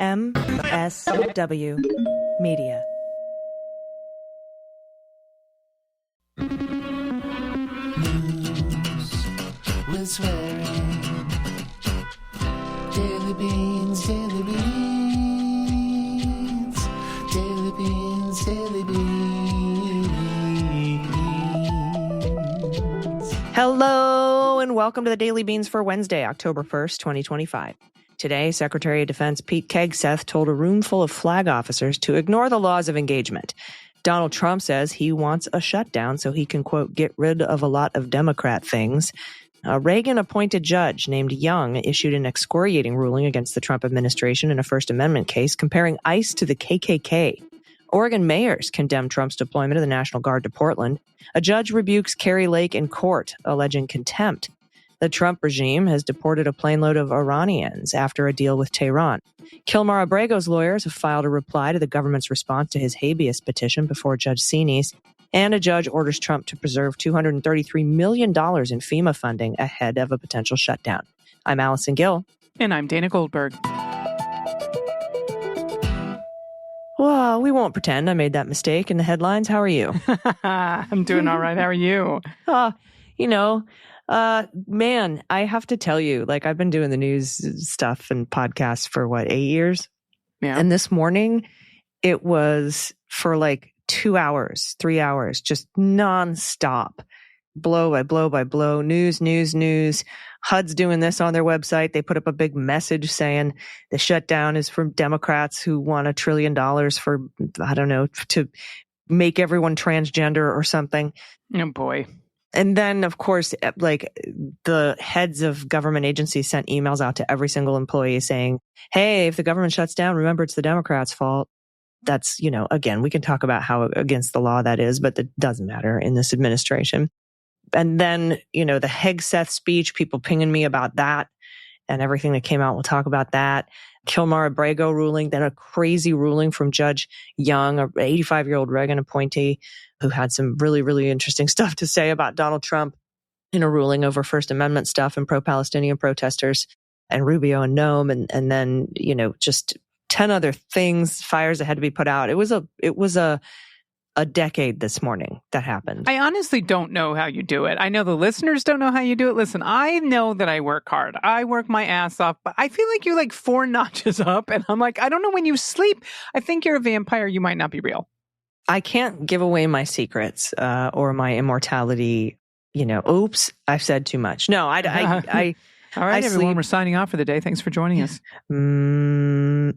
MSW Media. News with swearing. Daily beans, daily beans. Daily beans, daily beans. Hello and welcome to the Daily Beans for Wednesday, October 1st, 2025. Today, Secretary of Defense Pete Kegseth told a room full of flag officers to ignore the laws of engagement. Donald Trump says he wants a shutdown so he can, quote, get rid of a lot of Democrat things. A Reagan-appointed judge named Young issued an excoriating ruling against the Trump administration in a First Amendment case comparing ICE to the KKK. Oregon mayors condemned Trump's deployment of the National Guard to Portland. A judge rebukes Carrie Lake in court, alleging contempt. The Trump regime has deported a planeload of Iranians after a deal with Tehran. Kilmar Abrego's lawyers have filed a reply to the government's response to his Habeas petition before Judge Xinis. And a judge orders Trump to preserve $233 million in FEMA funding ahead of a potential shutdown. I'm Allison Gill. And I'm Dana Goldberg. Well, we won't pretend I made that mistake in the headlines. How are you? I'm doing all right. How are you? Man, I have to tell you, I've been doing the news stuff and podcasts for 8 years? Yeah. And this morning, it was for 2 hours, 3 hours, just nonstop, blow by blow by blow, news. HUD's doing this on their website. They put up a big message saying the shutdown is from Democrats who want $1 trillion for, I don't know, to make everyone transgender or something. Oh, boy. And then, of course, the heads of government agencies sent emails out to every single employee saying, hey, if the government shuts down, remember it's the Democrats' fault. That's, again, we can talk about how against the law that is, but that doesn't matter in this administration. And then, the Kegseth speech, people pinging me about that and everything that came out. We'll talk about that. Kilmar Abrego ruling, then a crazy ruling from Judge Young, an 85-year-old Reagan appointee who had some really, really interesting stuff to say about Donald Trump in a ruling over First Amendment stuff and pro-Palestinian protesters and Rubio and Noem. And then, just 10 other things, fires that had to be put out. It was a decade this morning that happened. I honestly don't know how you do it. I know the listeners don't know how you do it. Listen, I know that I work hard. I work my ass off, but I feel like you're 4 notches up. And I'm I don't know when you sleep. I think you're a vampire. You might not be real. I can't give away my secrets or my immortality. Oops, I've said too much. No, I all right, everyone, we're signing off for the day. Thanks for joining us. No,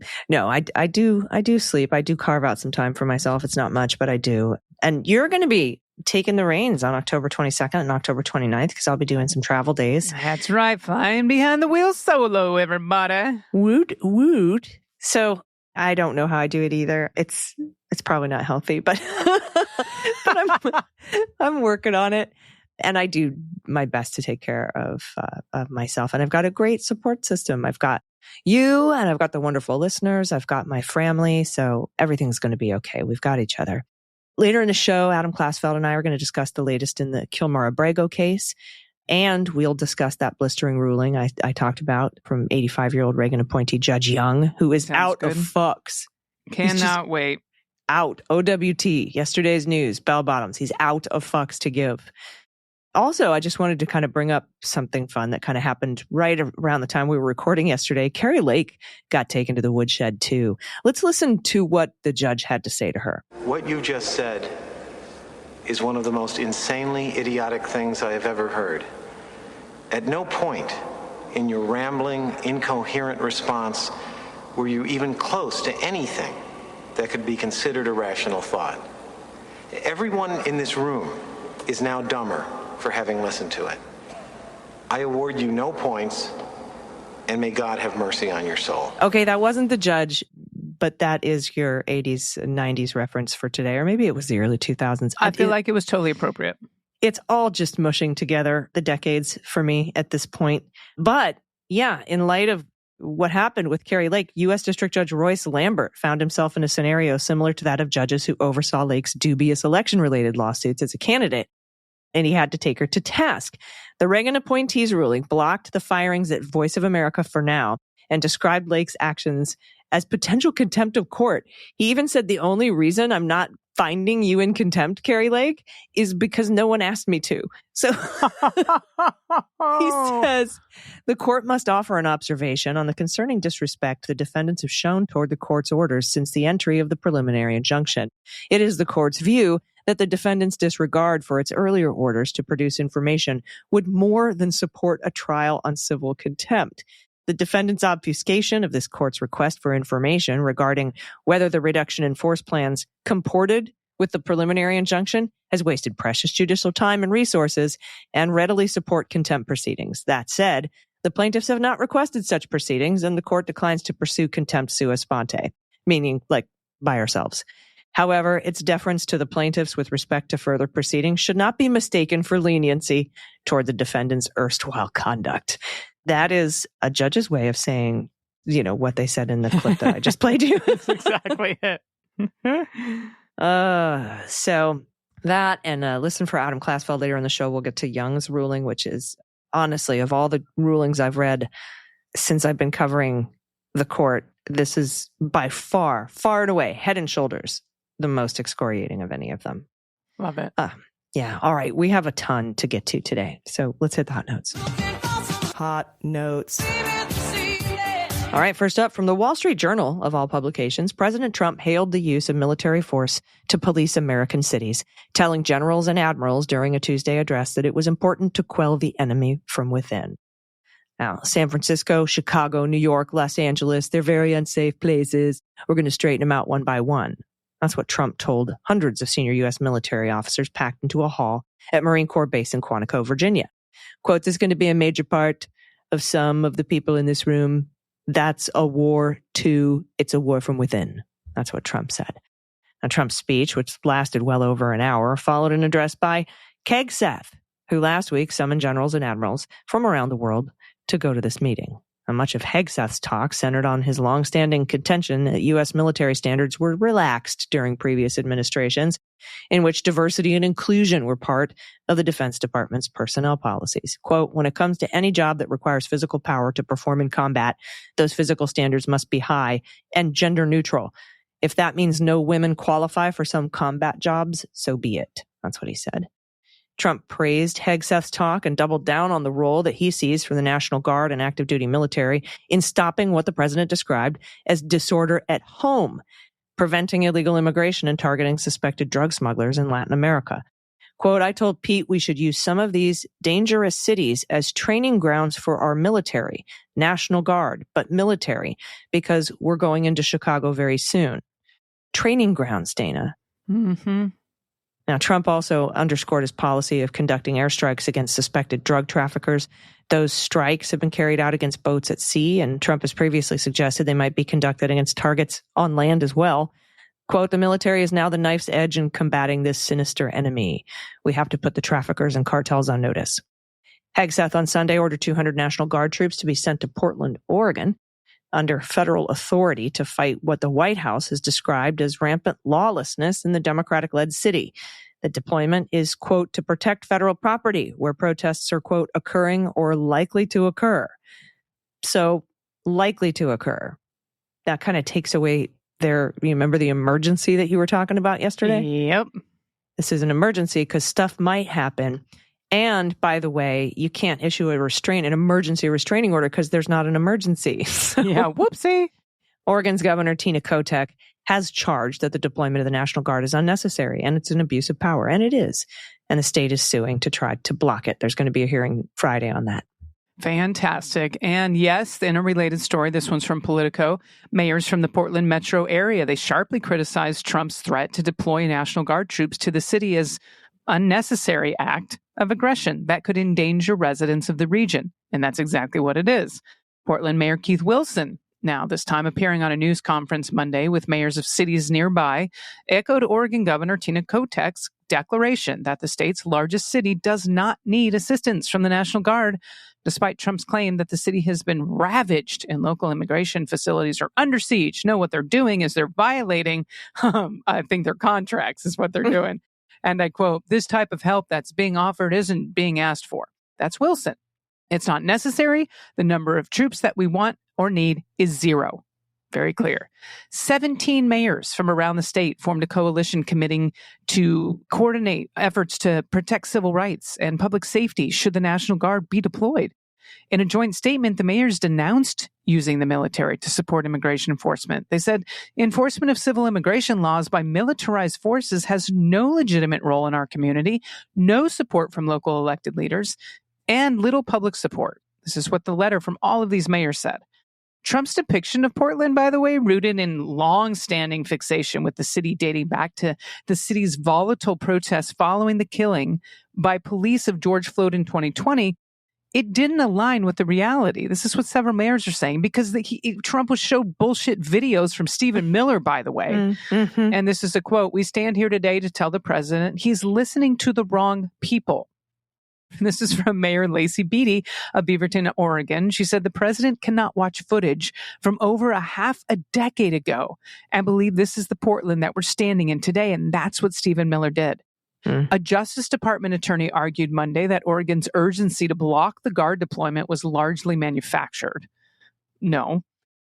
I do sleep. I do carve out some time for myself. It's not much, but I do. And you're going to be taking the reins on October 22nd and October 29th because I'll be doing some travel days. That's right. Flying behind the wheel solo, everybody. Woot, woot. So I don't know how I do it either. It's probably not healthy, but I'm working on it. And I do my best to take care of myself. And I've got a great support system. I've got you and I've got the wonderful listeners. I've got my family. So everything's going to be okay. We've got each other. Later in the show, Adam Klasfeld and I are going to discuss the latest in the Kilmar Abrego case. And we'll discuss that blistering ruling I talked about from 85-year-old Reagan appointee Judge Young, who is out of fucks. Cannot wait. Out. OWT. Yesterday's news. Bell bottoms. He's out of fucks to give. Also, I just wanted to kind of bring up something fun that kind of happened right around the time we were recording yesterday. Carrie Lake got taken to the woodshed too. Let's listen to what the judge had to say to her. What you just said is one of the most insanely idiotic things I have ever heard. At no point in your rambling, incoherent response were you even close to anything that could be considered a rational thought. Everyone in this room is now dumber for having listened to it. I award you no points, and may God have mercy on your soul. Okay, that wasn't the judge, but that is your 80s and 90s reference for today, or maybe it was the early 2000s. I feel like it was totally appropriate. It's all just mushing together the decades for me at this point. But yeah, in light of what happened with Carrie Lake, U.S. District Judge Royce Lambert found himself in a scenario similar to that of judges who oversaw Lake's dubious election-related lawsuits as a candidate. And he had to take her to task. The Reagan appointee's ruling blocked the firings at Voice of America for now and described Lake's actions as potential contempt of court. He even said the only reason I'm not finding you in contempt, Carrie Lake, is because no one asked me to. So he says the court must offer an observation on the concerning disrespect the defendants have shown toward the court's orders since the entry of the preliminary injunction. It is the court's view that the defendant's disregard for its earlier orders to produce information would more than support a trial on civil contempt. The defendant's obfuscation of this court's request for information regarding whether the reduction in force plans comported with the preliminary injunction has wasted precious judicial time and resources and readily support contempt proceedings. That said, the plaintiffs have not requested such proceedings, and the court declines to pursue contempt sua sponte, meaning like by ourselves. However, its deference to the plaintiffs with respect to further proceedings should not be mistaken for leniency toward the defendant's erstwhile conduct. That is a judge's way of saying, you know, what they said in the clip that I just played you. That's exactly it. So that, and listen for Adam Klasfeld later in the show. We'll get to Young's ruling, which is honestly, of all the rulings I've read since I've been covering the court, this is by far, far and away, head and shoulders, the most excoriating of any of them. Love it. Yeah. All right. We have a ton to get to today. So let's hit the hot notes. Hot notes. All right, first up, from the Wall Street Journal, of all publications, President Trump hailed the use of military force to police American cities, telling generals and admirals during a Tuesday address that it was important to quell the enemy from within. Now, San Francisco, Chicago, New York, Los Angeles, they're very unsafe places. We're going to straighten them out one by one. That's what Trump told hundreds of senior U.S. military officers packed into a hall at Marine Corps Base in Quantico, Virginia. Quote, "This is going to be a major part of some of the people in this room. That's a war too. It's a war from within." That's what Trump said. Now, Trump's speech, which lasted well over an hour, followed an address by Kegseth, who last week summoned generals and admirals from around the world to go to this meeting. And much of Kegseth's talk centered on his longstanding contention that U.S. military standards were relaxed during previous administrations, in which diversity and inclusion were part of the Defense Department's personnel policies. Quote, "When it comes to any job that requires physical power to perform in combat, those physical standards must be high and gender neutral. If that means no women qualify for some combat jobs, so be it." That's what he said. Trump praised Kegseth's talk and doubled down on the role that he sees for the National Guard and active duty military in stopping what the president described as disorder at home, preventing illegal immigration and targeting suspected drug smugglers in Latin America. Quote, "I told Pete we should use some of these dangerous cities as training grounds for our military, National Guard, but military, because we're going into Chicago very soon." Training grounds, Dana. Mm-hmm. Now, Trump also underscored his policy of conducting airstrikes against suspected drug traffickers. Those strikes have been carried out against boats at sea, and Trump has previously suggested they might be conducted against targets on land as well. Quote, "The military is now the knife's edge in combating this sinister enemy. We have to put the traffickers and cartels on notice." Kegseth on Sunday ordered 200 National Guard troops to be sent to Portland, Oregon, under federal authority to fight what the White House has described as rampant lawlessness in the Democratic-led city. The deployment is, quote, "to protect federal property where protests are, quote, occurring or likely to occur." So, likely to occur. That kind of takes away you remember the emergency that you were talking about yesterday? Yep. This is an emergency because stuff might happen. And by the way, you can't issue an emergency restraining order because there's not an emergency. So, Yeah, whoopsie. Oregon's Governor Tina Kotek has charged that the deployment of the National Guard is unnecessary and it's an abuse of power. And it is. And the state is suing to try to block it. There's going to be a hearing Friday on that. Fantastic. And yes, in a related story, this one's from Politico. Mayors from the Portland metro area, they sharply criticized Trump's threat to deploy National Guard troops to the city as unnecessary act of aggression that could endanger residents of the region. And that's exactly what it is. Portland Mayor Keith Wilson, now this time appearing on a news conference Monday with mayors of cities nearby, echoed Oregon Governor Tina Kotek's declaration that the state's largest city does not need assistance from the National Guard, despite Trump's claim that the city has been ravaged and local immigration facilities are under siege. No, what they're doing is they're violating, I think their contracts is what they're doing. And I quote, "This type of help that's being offered isn't being asked for." That's Wilson. "It's not necessary. The number of troops that we want or need is zero." Very clear. 17 mayors from around the state formed a coalition committing to coordinate efforts to protect civil rights and public safety should the National Guard be deployed. In a joint statement, the mayors denounced using the military to support immigration enforcement. They said enforcement of civil immigration laws by militarized forces has no legitimate role in our community, no support from local elected leaders, and little public support. This is what the letter from all of these mayors said. Trump's depiction of Portland, by the way, rooted in long-standing fixation with the city dating back to the city's volatile protests following the killing by police of George Floyd in 2020, it didn't align with the reality. This is what several mayors are saying because Trump was showed bullshit videos from Stephen Miller, by the way. Mm-hmm. And this is a quote, "We stand here today to tell the president he's listening to the wrong people." This is from Mayor Lacey Beatty of Beaverton, Oregon. She said the president cannot watch footage from over half a decade ago and believe this is the Portland that we're standing in today. And that's what Stephen Miller did. A Justice Department attorney argued Monday that Oregon's urgency to block the Guard deployment was largely manufactured. No.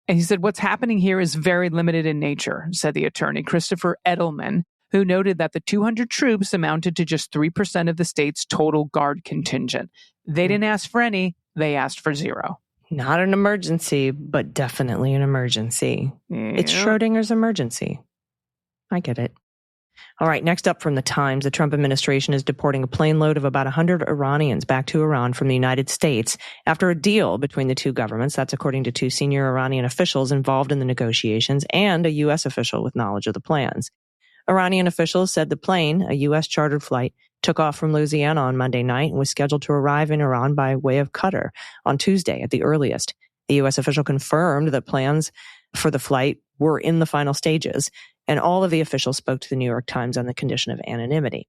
And he said, what's happening here is very limited in nature, said the attorney, Christopher Edelman, who noted that the 200 troops amounted to just 3% of the state's total Guard contingent. They didn't ask for any, they asked for zero. Not an emergency, but definitely an emergency. Yeah. It's Schrodinger's emergency. I get it. All right, next up from the Times, the Trump administration is deporting a plane load of about 100 Iranians back to Iran from the United States after a deal between the two governments. That's according to two senior Iranian officials involved in the negotiations and a U.S. official with knowledge of the plans. Iranian officials said the plane, a U.S. chartered flight, took off from Louisiana on Monday night and was scheduled to arrive in Iran by way of Qatar on Tuesday at the earliest. The U.S. official confirmed that plans for the flight were in the final stages, and all of the officials spoke to the New York Times on the condition of anonymity.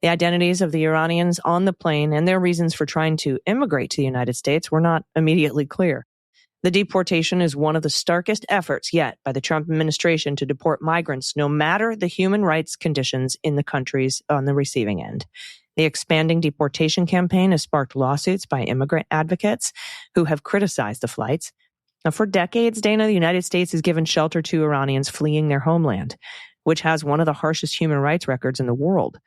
The identities of the Iranians on the plane and their reasons for trying to immigrate to the United States were not immediately clear. The deportation is one of the starkest efforts yet by the Trump administration to deport migrants, no matter the human rights conditions in the countries on the receiving end. The expanding deportation campaign has sparked lawsuits by immigrant advocates who have criticized the flights. Now, for decades, Dana, the United States has given shelter to Iranians fleeing their homeland, which has one of the harshest human rights records in the world.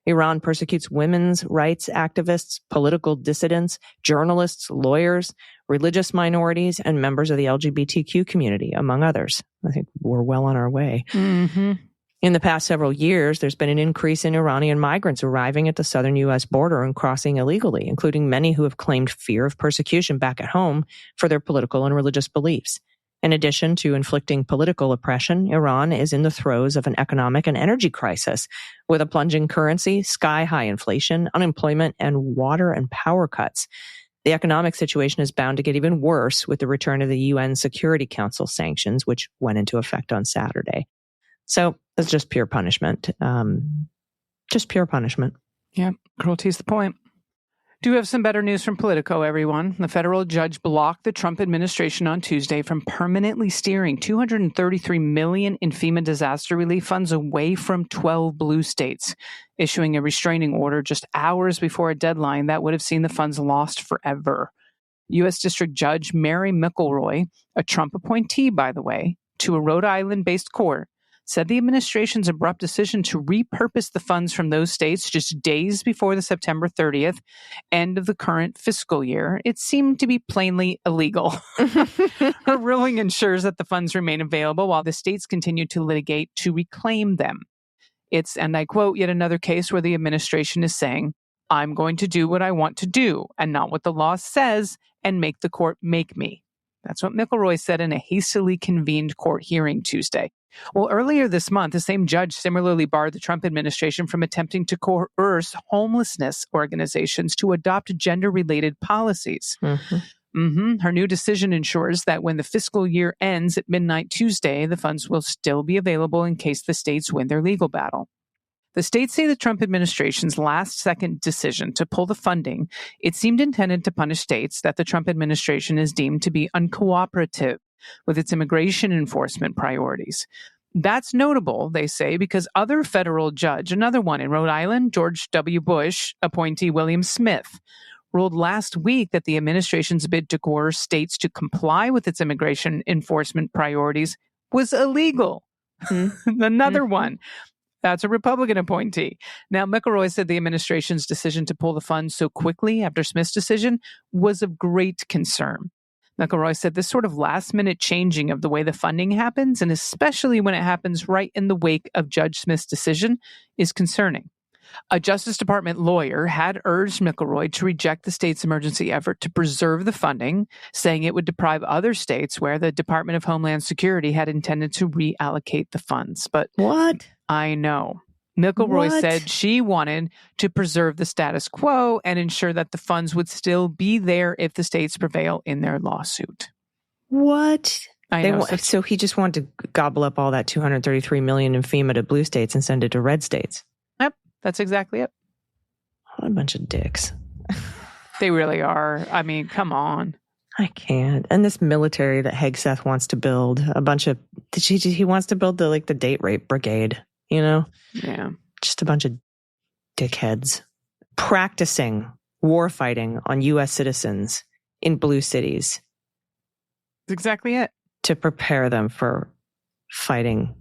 Iran persecutes women's rights activists, political dissidents, journalists, lawyers, religious minorities, and members of the LGBTQ community, among others. I think we're well on our way. Mm-hmm. In the past several years, there's been an increase in Iranian migrants arriving at the southern U.S. border and crossing illegally, including many who have claimed fear of persecution back at home for their political and religious beliefs. In addition to inflicting political oppression, Iran is in the throes of an economic and energy crisis with a plunging currency, sky-high inflation, unemployment, and water and power cuts. The economic situation is bound to get even worse with the return of the UN Security Council sanctions, which went into effect on Saturday. So it's just pure punishment. Just pure punishment. Yeah, cruelty's the point. Do have some better news from Politico, everyone. The federal judge blocked the Trump administration on Tuesday from permanently steering $233 million in FEMA disaster relief funds away from 12 blue states, issuing a restraining order just hours before a deadline that would have seen the funds lost forever. U.S. District Judge Mary McElroy, a Trump appointee, by the way, to a Rhode Island-based court, said the administration's abrupt decision to repurpose the funds from those states just days before the September 30th end of the current fiscal year, it seemed to be plainly illegal. Her ruling ensures that the funds remain available while the states continue to litigate to reclaim them. It's, and I quote, yet another case where the administration is saying, I'm going to do what I want to do and not what the law says and make the court make me. That's what McElroy said in a hastily convened court hearing Tuesday. Well, earlier this month, the same judge similarly barred the Trump administration from attempting to coerce homelessness organizations to adopt gender-related policies. Her new decision ensures that when the fiscal year ends at midnight Tuesday, the funds will still be available in case the states win their legal battle. The states say the Trump administration's last-second decision to pull the funding, it seemed intended to punish states that the Trump administration is deemed to be uncooperative with its immigration enforcement priorities. That's notable, they say, because other federal judge, another one in Rhode Island, George W. Bush appointee William Smith, ruled last week that the administration's bid to coerce states to comply with its immigration enforcement priorities was illegal. Another Mm-hmm. one. That's a Republican appointee. Now, McElroy said the administration's decision to pull the funds so quickly after Smith's decision was of great concern. McElroy said this sort of last-minute changing of the way the funding happens, and especially when it happens right in the wake of Judge Smith's decision, is concerning. A Justice Department lawyer had urged McElroy to reject the state's emergency effort to preserve the funding, saying it would deprive other states where the Department of Homeland Security had intended to reallocate the funds. But What? I know. McElroy said she wanted to preserve the status quo and ensure that the funds would still be there if the states prevail in their lawsuit. What? I know. So he just wanted to gobble up all that $233 million in FEMA to blue states and send it to red states. Yep, that's exactly it. What a bunch of dicks. They really are. I mean, come on. I can't. And this military that Kegseth wants to build, a bunch of, he wants to build the date rape brigade, you know? Yeah. Just a bunch of dickheads practicing war fighting on U.S. citizens in blue cities. That's exactly it. To prepare them for fighting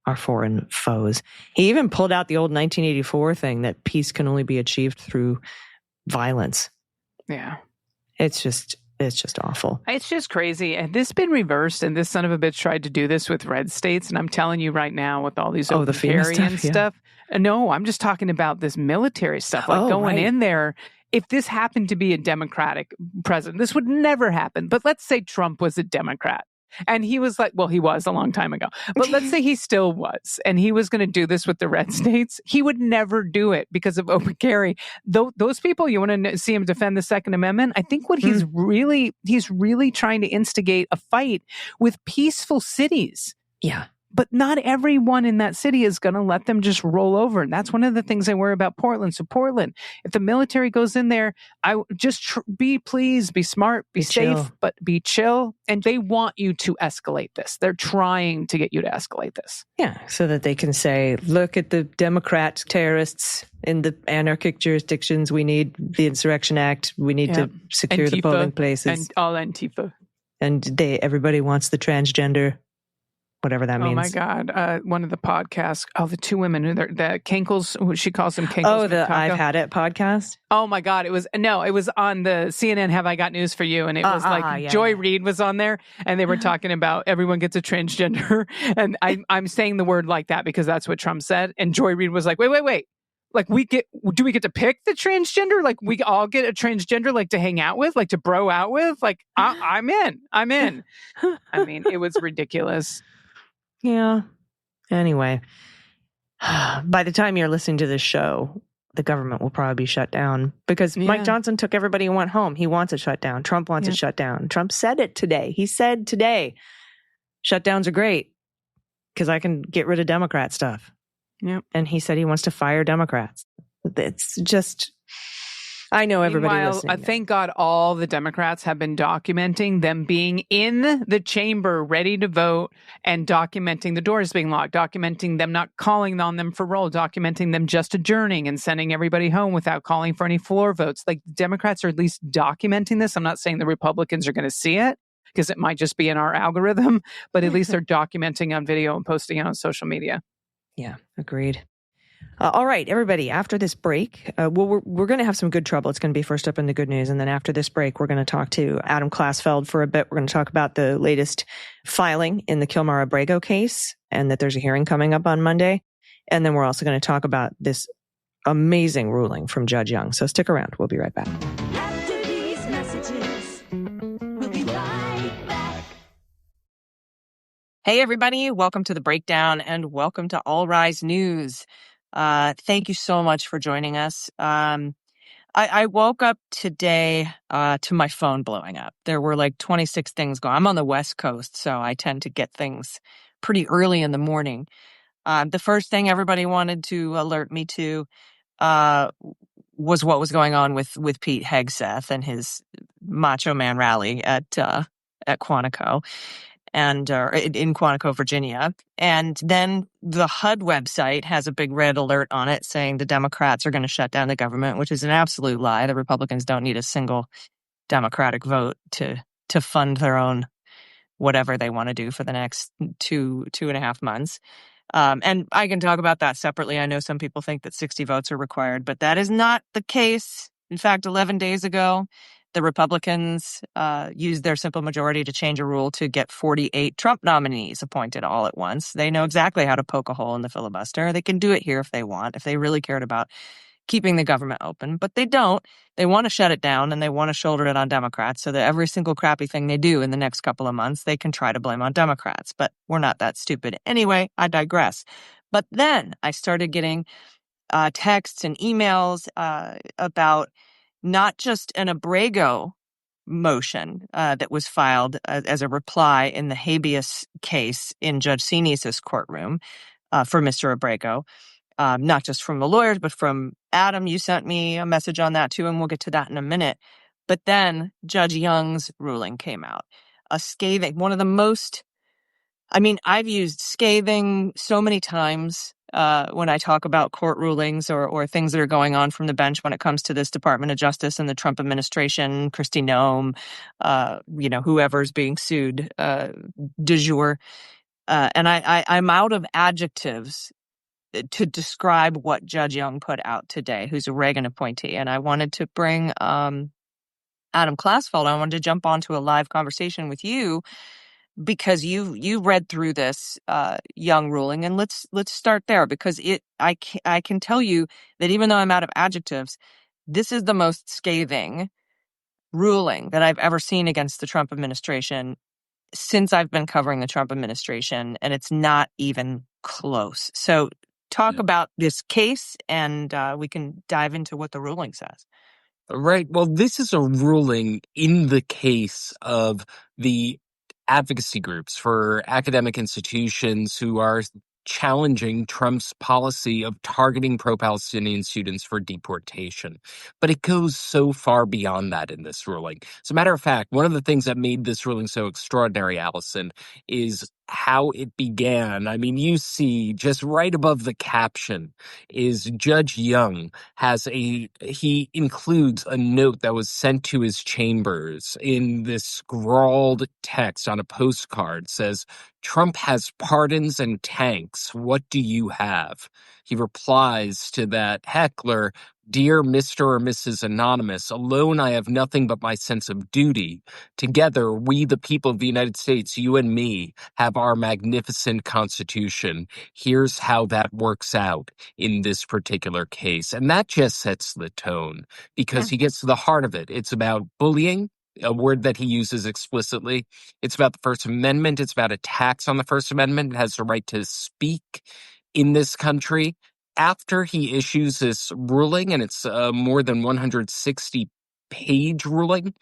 our foreign foes. He even pulled out the old 1984 thing that peace can only be achieved through violence. Yeah. It's just awful. It's just crazy. And this been reversed, and this son of a bitch tried to do this with red states. And I'm telling you right now, with all these the FEMA stuff. No, I'm just talking about this military stuff. Like going in there. If this happened to be a Democratic president, this would never happen. But let's say Trump was a Democrat. And he was like, well, he was a long time ago. But let's say he still was. And he was going to do this with the red states. He would never do it because of open carry. Those people, you want to see him defend the Second Amendment? I think what he's really trying to instigate a fight with peaceful cities. Yeah. But not everyone in that city is going to let them just roll over. And that's one of the things I worry about Portland. So Portland, if the military goes in there, I just be smart, be safe, chill. but be chill. And they want you to escalate this. They're trying to get you to escalate this. Yeah, so that they can say, look at the Democrat terrorists in the anarchic jurisdictions. We need the Insurrection Act. We need to secure the polling places. And all Antifa. And everybody wants the transgender. Whatever that means. Oh my God. One of the podcasts, the two women, the Kinkles, she calls them Kinkles. Oh, the I've Had It podcast? Oh my God. It was on the CNN Have I Got News for You? And it was Joy Reid was on there and they were talking about everyone gets a transgender. And I'm saying the word like that because that's what Trump said. And Joy Reid was like, wait. Like do we get to pick the transgender? Like we all get a transgender like to hang out with, like to bro out with? Like I'm in. I mean, it was ridiculous. Yeah. Anyway, by the time you're listening to this show, the government will probably be shut down because Mike Johnson took everybody and went home. He wants it shut down. Trump wants it shut down. Trump said it today. He said today, shutdowns are great because I can get rid of Democrat stuff. Yep. And he said he wants to fire Democrats. It's just... I know everybody listening. Thank God all the Democrats have been documenting them being in the chamber ready to vote and documenting the doors being locked, documenting them not calling on them for roll, documenting them just adjourning and sending everybody home without calling for any floor votes. Like Democrats are at least documenting this. I'm not saying the Republicans are going to see it because it might just be in our algorithm, but at least they're documenting on video and posting it on social media. Yeah, agreed. All right, everybody, after this break, we're going to have some good trouble. It's going to be first up in the good news. And then after this break, we're going to talk to Adam Klasfeld for a bit. We're going to talk about the latest filing in the Kilmar Abrego case and that there's a hearing coming up on Monday. And then we're also going to talk about this amazing ruling from Judge Young. So stick around. We'll be right back. After these messages, we'll be right back. Hey, everybody. Welcome to The Breakdown and welcome to All Rise News. Thank you so much for joining us. I woke up today to my phone blowing up. There were like 26 things going. I'm on the West Coast, so I tend to get things pretty early in the morning. The first thing everybody wanted to alert me to was what was going on with Pete Kegseth and his Macho Man rally at Quantico. And in Quantico, Virginia. And then the HUD website has a big red alert on it saying the Democrats are going to shut down the government, which is an absolute lie. The Republicans don't need a single Democratic vote to fund their own whatever they want to do for the next 2.5 months. And I can talk about that separately. I know some people think that 60 votes are required, but that is not the case. In fact, 11 days ago, the Republicans used their simple majority to change a rule to get 48 Trump nominees appointed all at once. They know exactly how to poke a hole in the filibuster. They can do it here if they want, if they really cared about keeping the government open, but they don't. They want to shut it down, and they want to shoulder it on Democrats so that every single crappy thing they do in the next couple of months, they can try to blame on Democrats. But we're not that stupid. Anyway, I digress. But then I started getting texts and emails about not just an Abrego motion that was filed as a reply in the Habeas case in Judge Xinis' courtroom for Mr. Abrego. Not just from the lawyers, but from Adam. You sent me a message on that too, and we'll get to that in a minute. But then Judge Young's ruling came out. A scathing, one of the most, I've used scathing so many times when I talk about court rulings or things that are going on from the bench when it comes to this Department of Justice and the Trump administration, Kristi Noem, whoever's being sued du jour. And I'm out of adjectives to describe what Judge Young put out today, who's a Reagan appointee. And I wanted to bring Adam Klasfeld. I wanted to jump onto a live conversation with you because you read through this Young ruling, and let's start there because I can tell you that even though I'm out of adjectives, this is the most scathing ruling that I've ever seen against the Trump administration since I've been covering the Trump administration, and it's not even close. So talk about this case, and we can dive into what the ruling says. Right. Well, this is a ruling in the case of the advocacy groups for academic institutions who are challenging Trump's policy of targeting pro-Palestinian students for deportation. But it goes so far beyond that in this ruling. As a matter of fact, one of the things that made this ruling so extraordinary, Allison, is how it began. You see just right above the caption is Judge Young he includes a note that was sent to his chambers in this scrawled text on a postcard. It says, "Trump has pardons and tanks. What do you have?" He replies to that heckler, "Dear Mr. or Mrs. Anonymous, alone I have nothing but my sense of duty. Together, we, the people of the United States, you and me, have our magnificent Constitution. Here's how that works out in this particular case." And that just sets the tone because he gets to the heart of it. It's about bullying, a word that he uses explicitly. It's about the First Amendment. It's about attacks on the First Amendment. It has the right to speak in this country. After he issues this ruling, and it's more than 160-page ruling,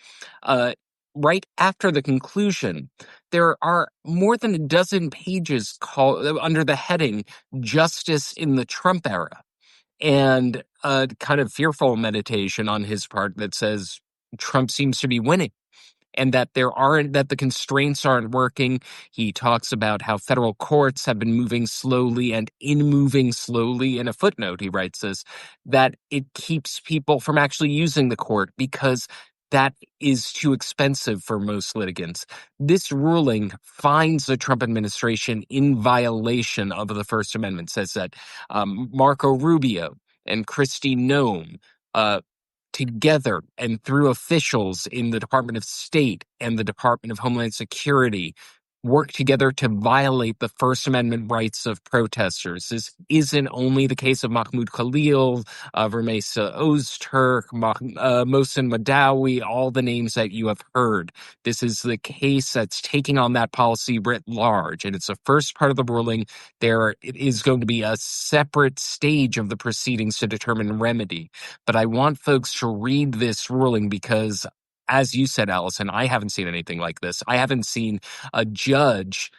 right after the conclusion, there are more than a dozen pages under the heading "Justice in the Trump Era," and a kind of fearful meditation on his part that says Trump seems to be winning, and that the constraints aren't working. He talks about how federal courts have been moving slowly, and in moving slowly, in a footnote, he writes this, that it keeps people from actually using the court because that is too expensive for most litigants. This ruling finds the Trump administration in violation of the First Amendment, says that Marco Rubio and Kristi Noem, together and through officials in the Department of State and the Department of Homeland Security, work together to violate the First Amendment rights of protesters. This isn't only the case of Mahmoud Khalil, Vermesa Ozturk, Mohsen Madawi, all the names that you have heard. This is the case that's taking on that policy writ large, and it's the first part of the ruling. It is going to be a separate stage of the proceedings to determine remedy. But I want folks to read this ruling because, as you said, Allison, I haven't seen anything like this. I haven't seen a judge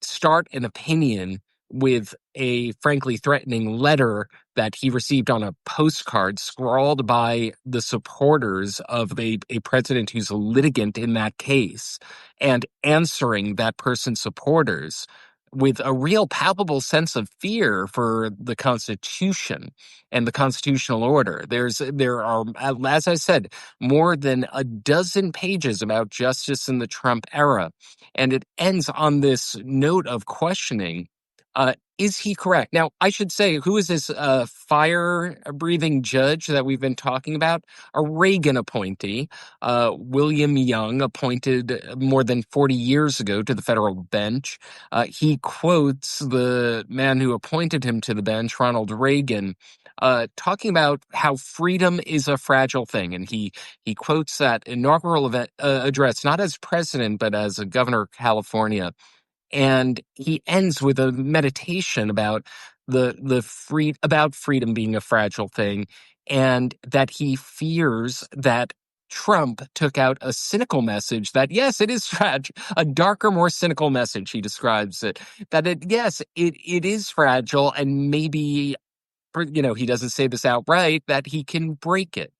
start an opinion with a frankly threatening letter that he received on a postcard scrawled by the supporters of a president who's a litigant in that case, and answering that person's supporters with a real palpable sense of fear for the Constitution and the constitutional order. There are, as I said, more than a dozen pages about justice in the Trump era. And it ends on this note of questioning, is he correct? Now, I should say, who is this fire-breathing judge that we've been talking about? A Reagan appointee, William Young, appointed more than 40 years ago to the federal bench. He quotes the man who appointed him to the bench, Ronald Reagan, talking about how freedom is a fragile thing. And he quotes that inaugural address, not as president, but as a governor of California. And he ends with a meditation about about freedom being a fragile thing, and that he fears that Trump took out a cynical message that, yes, it is fragile, a darker, more cynical message, he describes it, that it is fragile, and maybe, he doesn't say this outright, that he can break it.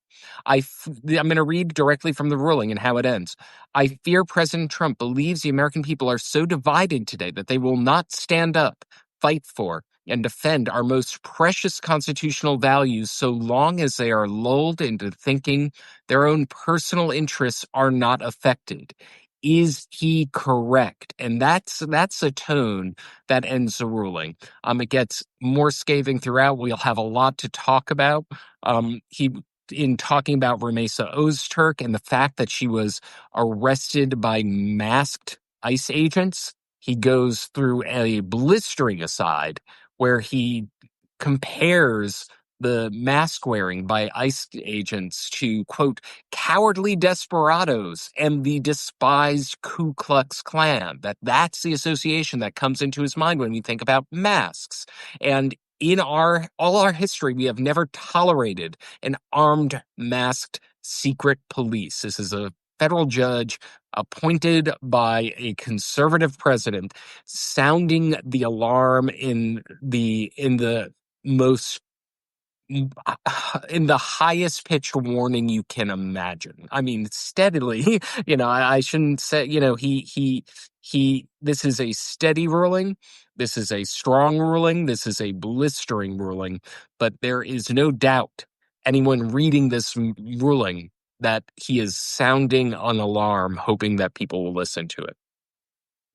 I'm going to read directly from the ruling and how it ends. I fear President Trump believes the American people are so divided today that they will not stand up, fight for, and defend our most precious constitutional values so long as they are lulled into thinking their own personal interests are not affected. Is he correct? And that's a tone that ends the ruling. It gets more scathing throughout. We'll have a lot to talk about. In talking about Rumeysa Öztürk and the fact that she was arrested by masked ICE agents, he goes through a blistering aside where he compares the mask wearing by ICE agents to, quote, cowardly desperados and the despised Ku Klux Klan. That's the association that comes into his mind when we think about masks. And in all our history, we have never tolerated an armed, masked, secret police. This is a federal judge appointed by a conservative president, sounding the alarm in the highest pitched warning you can imagine. I mean, steadily, I shouldn't say, this is a steady ruling. This is a strong ruling. This is a blistering ruling, but there is no doubt anyone reading this ruling that he is sounding an alarm, hoping that people will listen to it.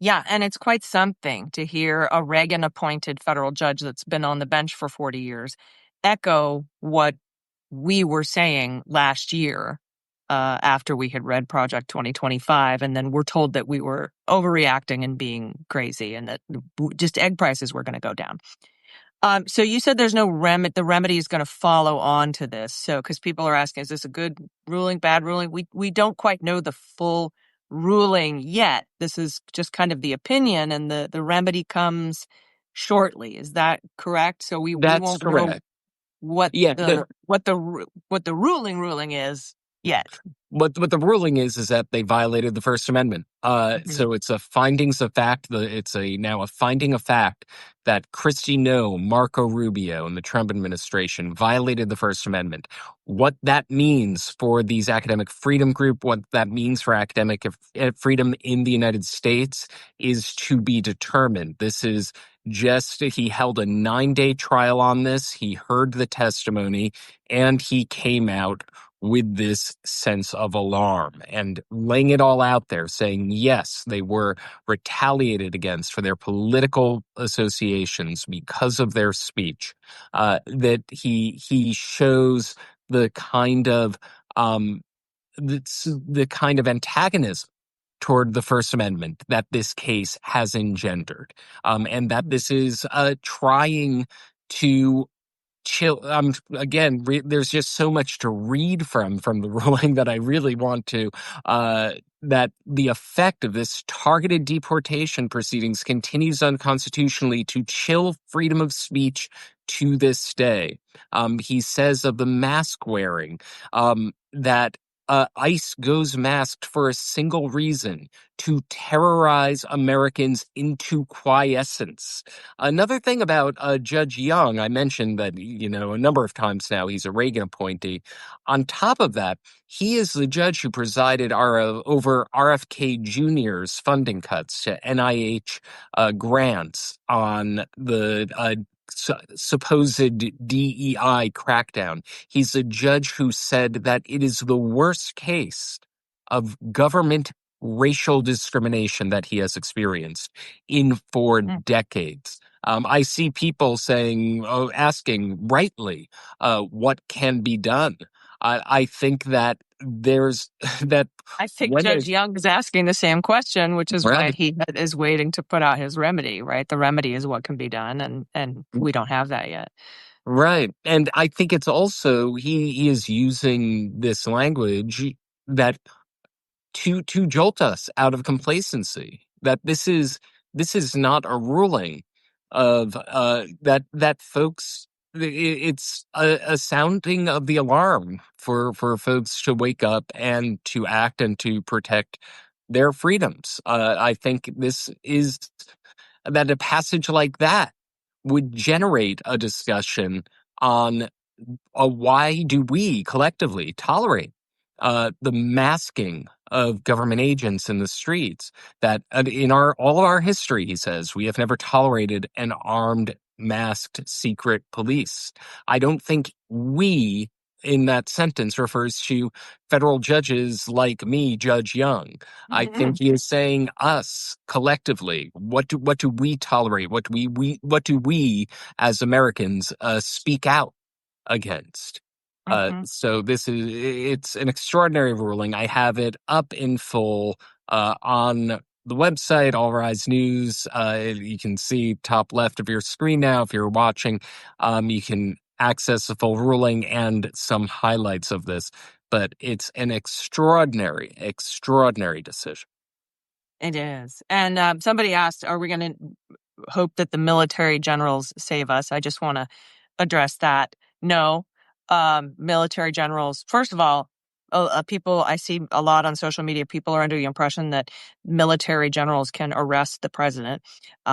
Yeah, and it's quite something to hear a Reagan-appointed federal judge that's been on the bench for 40 years echo what we were saying last year after we had read Project 2025, and then we're told that we were overreacting and being crazy and that just egg prices were going to go down. So you said there's no the remedy is going to follow on to this. So because people are asking, is this a good ruling, bad ruling? We don't quite know the full ruling yet. This is just kind of the opinion, and the remedy comes shortly. Is that correct? So we won't know what the ruling is yet. What the ruling is that they violated the First Amendment. So it's a findings of fact. It's now a finding of fact that Kristi Noem, Marco Rubio, and the Trump administration violated the First Amendment. What that means for these academic freedom group, what that means for academic freedom in the United States is to be determined. This is he held a 9-day trial on this. He heard the testimony, and he came out with this sense of alarm and laying it all out there, saying, yes, they were retaliated against for their political associations because of their speech. That he shows the kind of antagonism toward the First Amendment that this case has engendered, and that this is trying to chill. Again, there's just so much to read from the ruling that I really want to, that the effect of this targeted deportation proceedings continues unconstitutionally to chill freedom of speech to this day. He says of the mask wearing, that ICE goes masked for a single reason: to terrorize Americans into quiescence. Another thing about Judge Young, I mentioned that, a number of times now, he's a Reagan appointee. On top of that, he is the judge who presided over RFK Jr.'s funding cuts to NIH grants on the supposed DEI crackdown. He's a judge who said that it is the worst case of government racial discrimination that he has experienced in 4 decades. I see people asking rightly, what can be done. I think that there's that. I think Judge Young is asking the same question, which is why he is waiting to put out his remedy, right? The remedy is what can be done, and we don't have that yet. Right. And I think it's also, he is using this language that to jolt us out of complacency, that this is not a ruling of that folks, it's a sounding of the alarm for folks to wake up and to act and to protect their freedoms. I think this is that a passage like that would generate a discussion on why do we collectively tolerate the masking of government agents in the streets. That in all of our history, he says, we have never tolerated an armed, masked, secret police. I don't think we in that sentence refers to federal judges like me, Judge Young. I think he is saying us collectively. What do we tolerate? What do we as Americans speak out against? So it's an extraordinary ruling. I have it up in full on the website, All Rise News. You can see top left of your screen now if you're watching. You can access the full ruling and some highlights of this. But it's an extraordinary decision. It is. And somebody asked, are we going to hope that the military generals save us? I just want to address that. No. Military generals, first of all, people, I see a lot on social media, people are under the impression that military generals can arrest the president.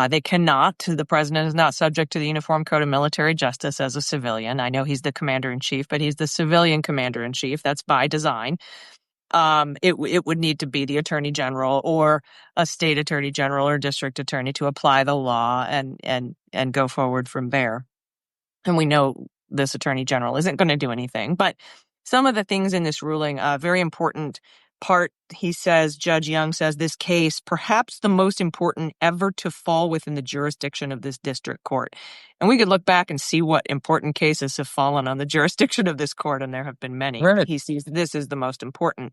They cannot. The president is not subject to the Uniform Code of Military Justice as a civilian. I know he's the commander-in-chief, but he's the civilian commander-in-chief. That's by design. It would need to be the attorney general or a state attorney general or district attorney to apply the law and go forward from there. And we know this attorney general isn't going to do anything. But some of the things in this ruling, a very important part, he says, Judge Young says, this case, perhaps the most important ever to fall within the jurisdiction of this district court. And we could look back and see what important cases have fallen on the jurisdiction of this court, and there have been many. Right. He sees this as the most important.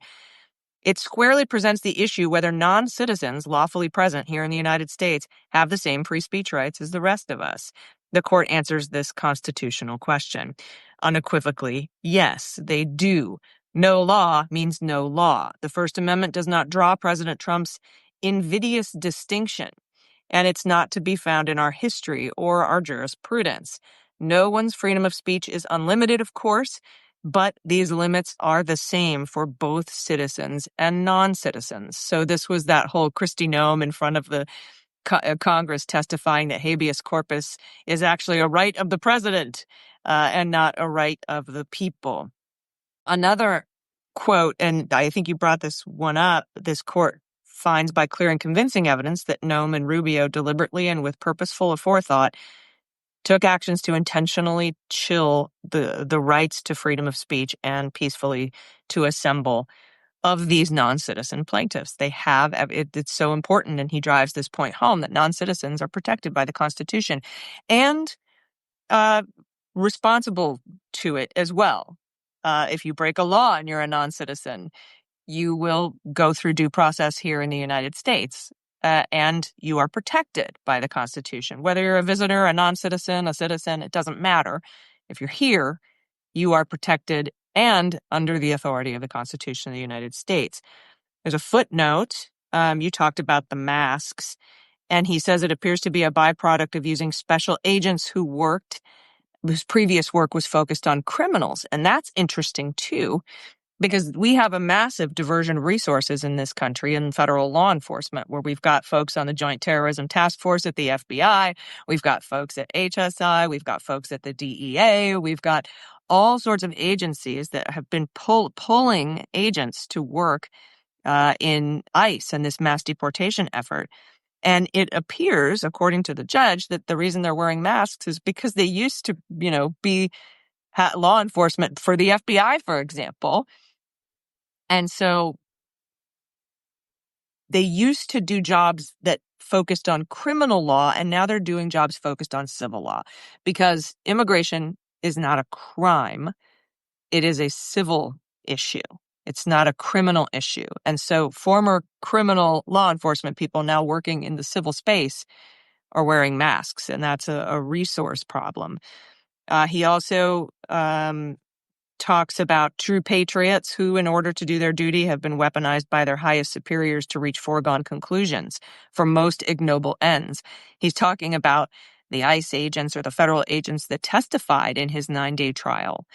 It squarely presents the issue whether non-citizens lawfully present here in the United States have the same free speech rights as the rest of us. The court answers this constitutional question. Unequivocally, yes, they do. No law means no law. The First Amendment does not draw President Trump's invidious distinction, and it's not to be found in our history or our jurisprudence. No one's freedom of speech is unlimited, of course, but these limits are the same for both citizens and non-citizens. So this was that whole Kristi Noem in front of the Congress testifying that habeas corpus is actually a right of the president and not a right of the people. Another quote, and I think you brought this one up, this court finds by clear and convincing evidence that Noem and Rubio deliberately and with purposeful forethought took actions to intentionally chill the rights to freedom of speech and peacefully to assemble of these non-citizen plaintiffs. They have, it's so important, and he drives this point home, that non-citizens are protected by the Constitution and responsible to it as well. If you break a law and you're a non-citizen, you will go through due process here in the United States, and you are protected by the Constitution. Whether you're a visitor, a non-citizen, a citizen, it doesn't matter. If you're here, you are protected and under the authority of the Constitution of the United States. There's a footnote. You talked about the masks, and he says it appears to be a byproduct of using special agents whose previous work was focused on criminals. And that's interesting, too, because we have a massive diversion of resources in this country in federal law enforcement, where we've got folks on the Joint Terrorism Task Force at the FBI, we've got folks at HSI, we've got folks at the DEA, we've got all sorts of agencies that have been pulling agents to work in ICE and this mass deportation effort. And it appears, according to the judge, that the reason they're wearing masks is because they used to, be law enforcement for the FBI, for example. And so they used to do jobs that focused on criminal law, and now they're doing jobs focused on civil law, because immigration is not a crime. It is a civil issue. It's not a criminal issue. And so former criminal law enforcement people now working in the civil space are wearing masks, and that's a resource problem. He also talks about true patriots who, in order to do their duty, have been weaponized by their highest superiors to reach foregone conclusions for most ignoble ends. He's talking about the ICE agents or the federal agents that testified in his 9-day trial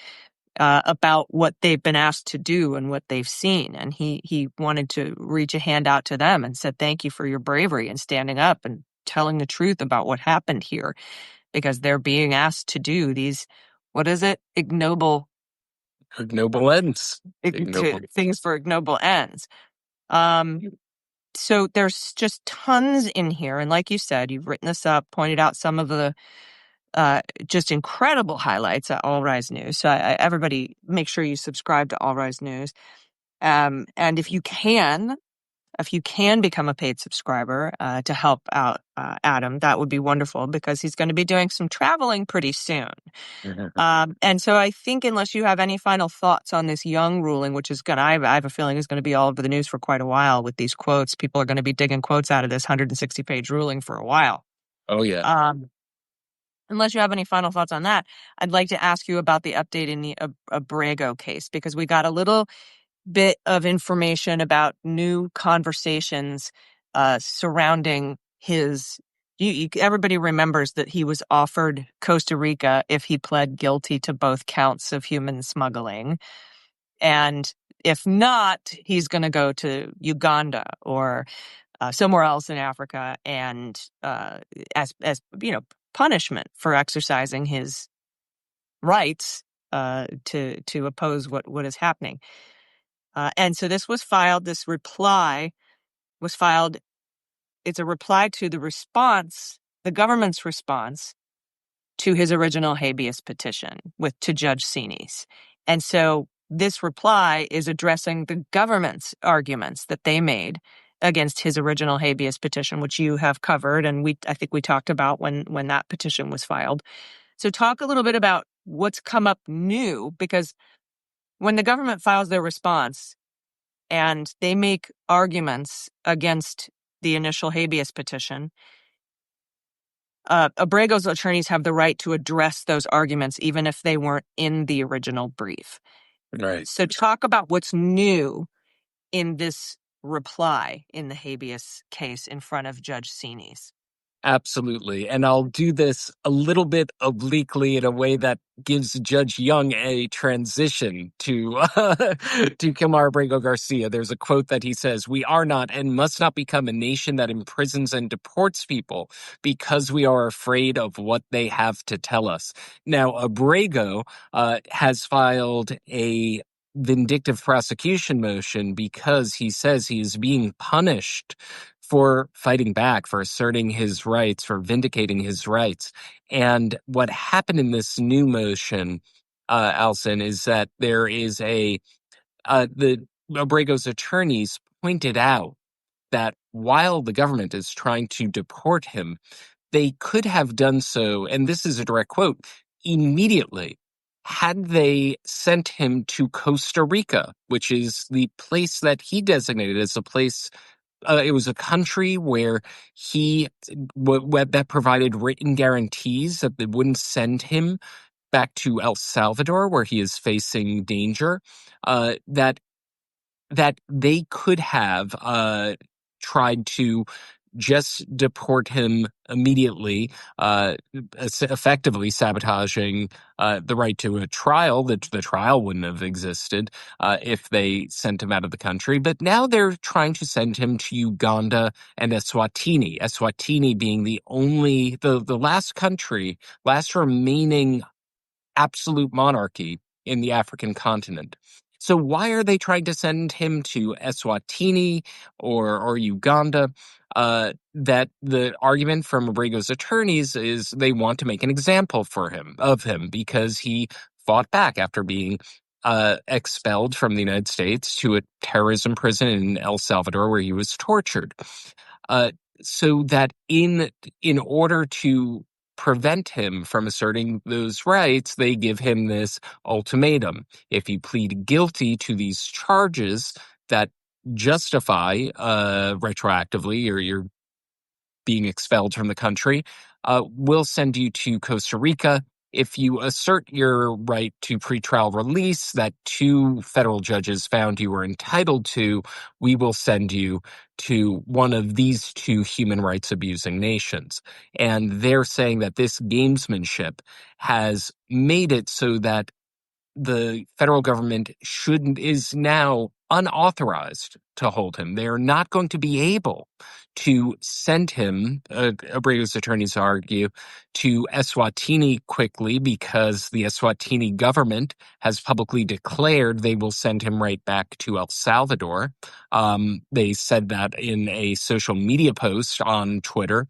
about what they've been asked to do and what they've seen. And he wanted to reach a hand out to them and said, thank you for your bravery and standing up and telling the truth about what happened here, because they're being asked to do these, what is it? Ignoble ends. Things for ignoble ends. So there's just tons in here. And like you said, you've written this up, pointed out some of the just incredible highlights at All Rise News. So everybody make sure you subscribe to All Rise News. And if you can become a paid subscriber to help out Adam, that would be wonderful, because he's going to be doing some traveling pretty soon. And so I think, unless you have any final thoughts on this Young ruling, which is I have a feeling is going to be all over the news for quite a while with these quotes. People are going to be digging quotes out of this 160-page ruling for a while. Oh, yeah. Unless you have any final thoughts on that, I'd like to ask you about the update in the Abrego case, because we got a little bit of information about new conversations surrounding his. Everybody remembers that he was offered Costa Rica if he pled guilty to both counts of human smuggling, and if not, he's going to go to Uganda or somewhere else in Africa, and as punishment for exercising his rights to oppose what is happening. And so this reply was filed. It's a reply to the government's response to his original habeas petition to Judge Xinis. And so this reply is addressing the government's arguments that they made against his original habeas petition, which you have covered, and I think we talked about when that petition was filed. So talk a little bit about what's come up new, because when the government files their response and they make arguments against the initial habeas petition, Abrego's attorneys have the right to address those arguments even if they weren't in the original brief. Right. So talk about what's new in this reply in the habeas case in front of Judge Xinis. Absolutely. And I'll do this a little bit obliquely in a way that gives Judge Young a transition to Kilmar Abrego Garcia. There's a quote that he says, "We are not and must not become a nation that imprisons and deports people because we are afraid of what they have to tell us." Now, Abrego has filed a vindictive prosecution motion because he says he is being punished for fighting back, for asserting his rights, for vindicating his rights. And what happened in this new motion, Allison, is that there is the Abrego's attorneys pointed out that while the government is trying to deport him, they could have done so, and this is a direct quote, immediately, had they sent him to Costa Rica, which is the place that he designated as a place. It was a country where that provided written guarantees that they wouldn't send him back to El Salvador, where he is facing danger. That they could have tried to just deport him immediately, effectively sabotaging the right to a trial. The trial wouldn't have existed if they sent him out of the country. But now they're trying to send him to Uganda and Eswatini. Eswatini being the last remaining absolute monarchy in the African continent. So why are they trying to send him to Eswatini or Uganda? That the argument from Abrego's attorneys is they want to make an example of him because he fought back after being expelled from the United States to a terrorism prison in El Salvador where he was tortured. So that in order to prevent him from asserting those rights, they give him this ultimatum. If you plead guilty to these charges that justify retroactively or you're being expelled from the country, we'll send you to Costa Rica. If you assert your right to pretrial release that 2 federal judges found you were entitled to, we will send you to one of these 2 human rights abusing nations. And they're saying that this gamesmanship has made it so that the federal government is now unauthorized to hold him. They're not going to be able to send him, Abrego's attorneys argue, to Eswatini quickly because the Eswatini government has publicly declared they will send him right back to El Salvador. They said that in a social media post on Twitter.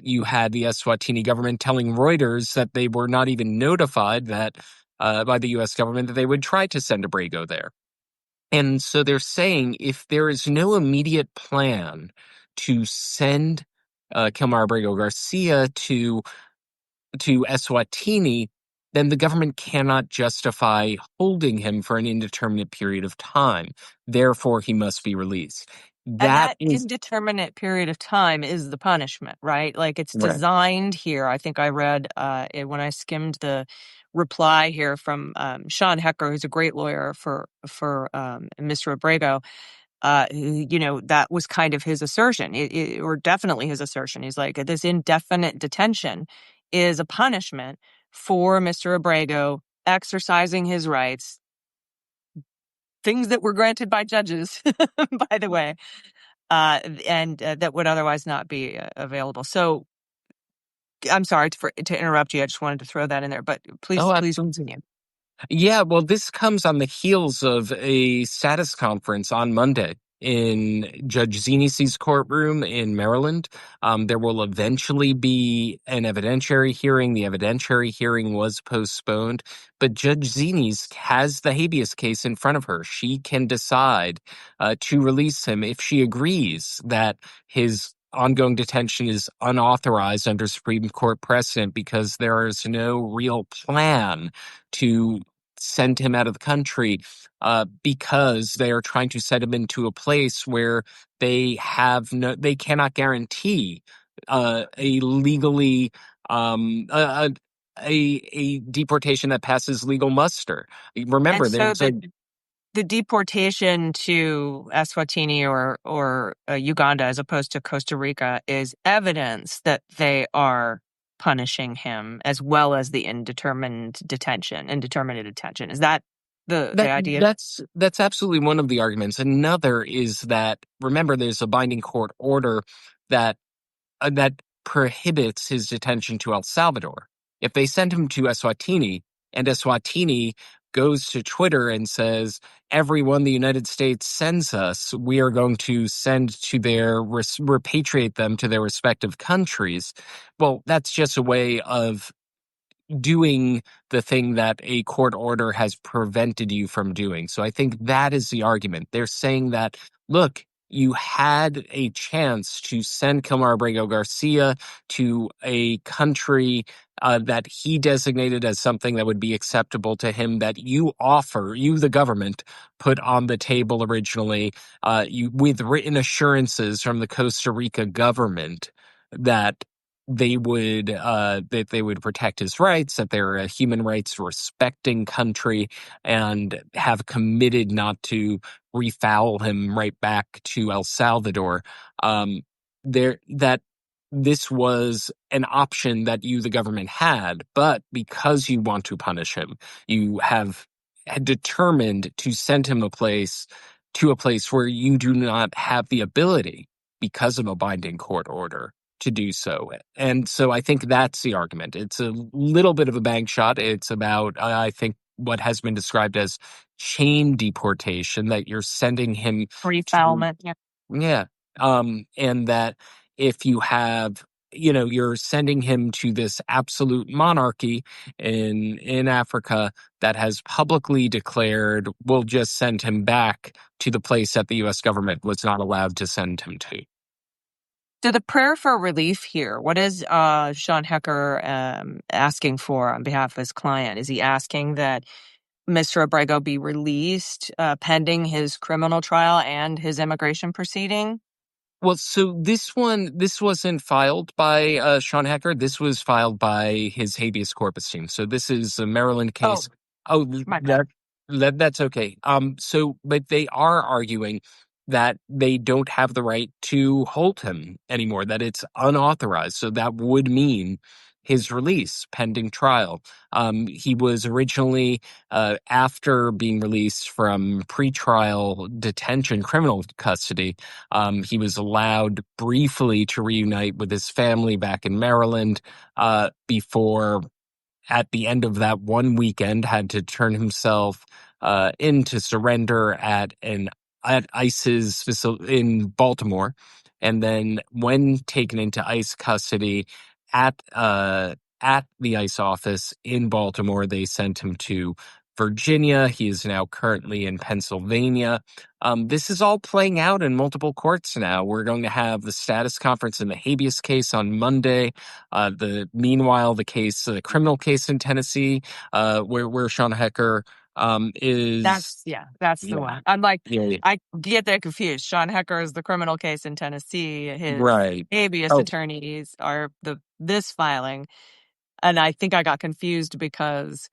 You had the Eswatini government telling Reuters that they were not even notified that by the U.S. government that they would try to send Abrego there. And so they're saying if there is no immediate plan to send Kilmar Abrego Garcia to Eswatini, then the government cannot justify holding him for an indeterminate period of time. Therefore, he must be released. That indeterminate period of time is the punishment, right? Like it's Right. designed here. I think I read when I skimmed the reply here from Sean Hecker, who's a great lawyer for Mr. Abrego. That was kind of his assertion, or definitely his assertion. He's like, this indefinite detention is a punishment for Mr. Abrego exercising his rights, things that were granted by judges, by the way. And that would otherwise not be available. So I'm sorry to interrupt you. I just wanted to throw that in there, but please continue. Yeah, well, this comes on the heels of a status conference on Monday in Judge Xinis' courtroom in Maryland. There will eventually be an evidentiary hearing. The evidentiary hearing was postponed, but Judge Xinis has the habeas case in front of her. She can decide to release him if she agrees that his ongoing detention is unauthorized under Supreme Court precedent because there is no real plan to send him out of the country because they are trying to set him into a place where they cannot guarantee a legally a deportation that passes legal muster. Remember, And so the deportation to Eswatini or Uganda as opposed to Costa Rica is evidence that they are punishing him, as well as the indeterminate detention. Is that the idea? That's absolutely one of the arguments. Another is that, remember, there's a binding court order that prohibits his detention to El Salvador. If they send him to Eswatini and Eswatini goes to Twitter and says, everyone the United States sends us, we are going to send to repatriate them to their respective countries. Well, that's just a way of doing the thing that a court order has prevented you from doing. So I think that is the argument. They're saying that, look, you had a chance to send Kilmar Abrego Garcia to a country that he designated as something that would be acceptable to him, that you, the government, put on the table originally, with written assurances from the Costa Rica government that they would protect his rights, that they're a human rights respecting country, and have committed not to refoul him right back to El Salvador. that this was an option that you, the government, had, but because you want to punish him, you have determined to send him to a place where you do not have the ability, because of a binding court order, to do so. And so I think that's the argument. It's a little bit of a bank shot. It's about, I think, what has been described as chain deportation, that you're sending him to, Refoulement. Yeah. yeah. And that if you have, you're sending him to this absolute monarchy in Africa that has publicly declared, we'll just send him back to the place that the U.S. government was not allowed to send him to. So the prayer for relief here, what is Sean Hecker asking for on behalf of his client? Is he asking that Mr. Abrego be released pending his criminal trial and his immigration proceeding? Well, so this wasn't filed by Sean Hecker. This was filed by his habeas corpus team. So this is a Maryland case. Oh, my bad. that's okay. But they are arguing that they don't have the right to hold him anymore, that it's unauthorized. So that would mean his release pending trial. He was originally, after being released from pretrial detention, criminal custody, he was allowed briefly to reunite with his family back in Maryland, before, at the end of that one weekend, had to turn himself in to surrender at ICE's facility in Baltimore. And then when taken into ICE custody at the ICE office in Baltimore, they sent him to Virginia. He is now currently in Pennsylvania. This is all playing out in multiple courts now. We're going to have the status conference in the habeas case on Monday. Meanwhile, the criminal case in Tennessee, where Sean Hecker is. That's the one. I'm like, I get that confused. Sean Hecker is the criminal case in Tennessee. His Right. habeas attorneys are this filing. And I think I got confused because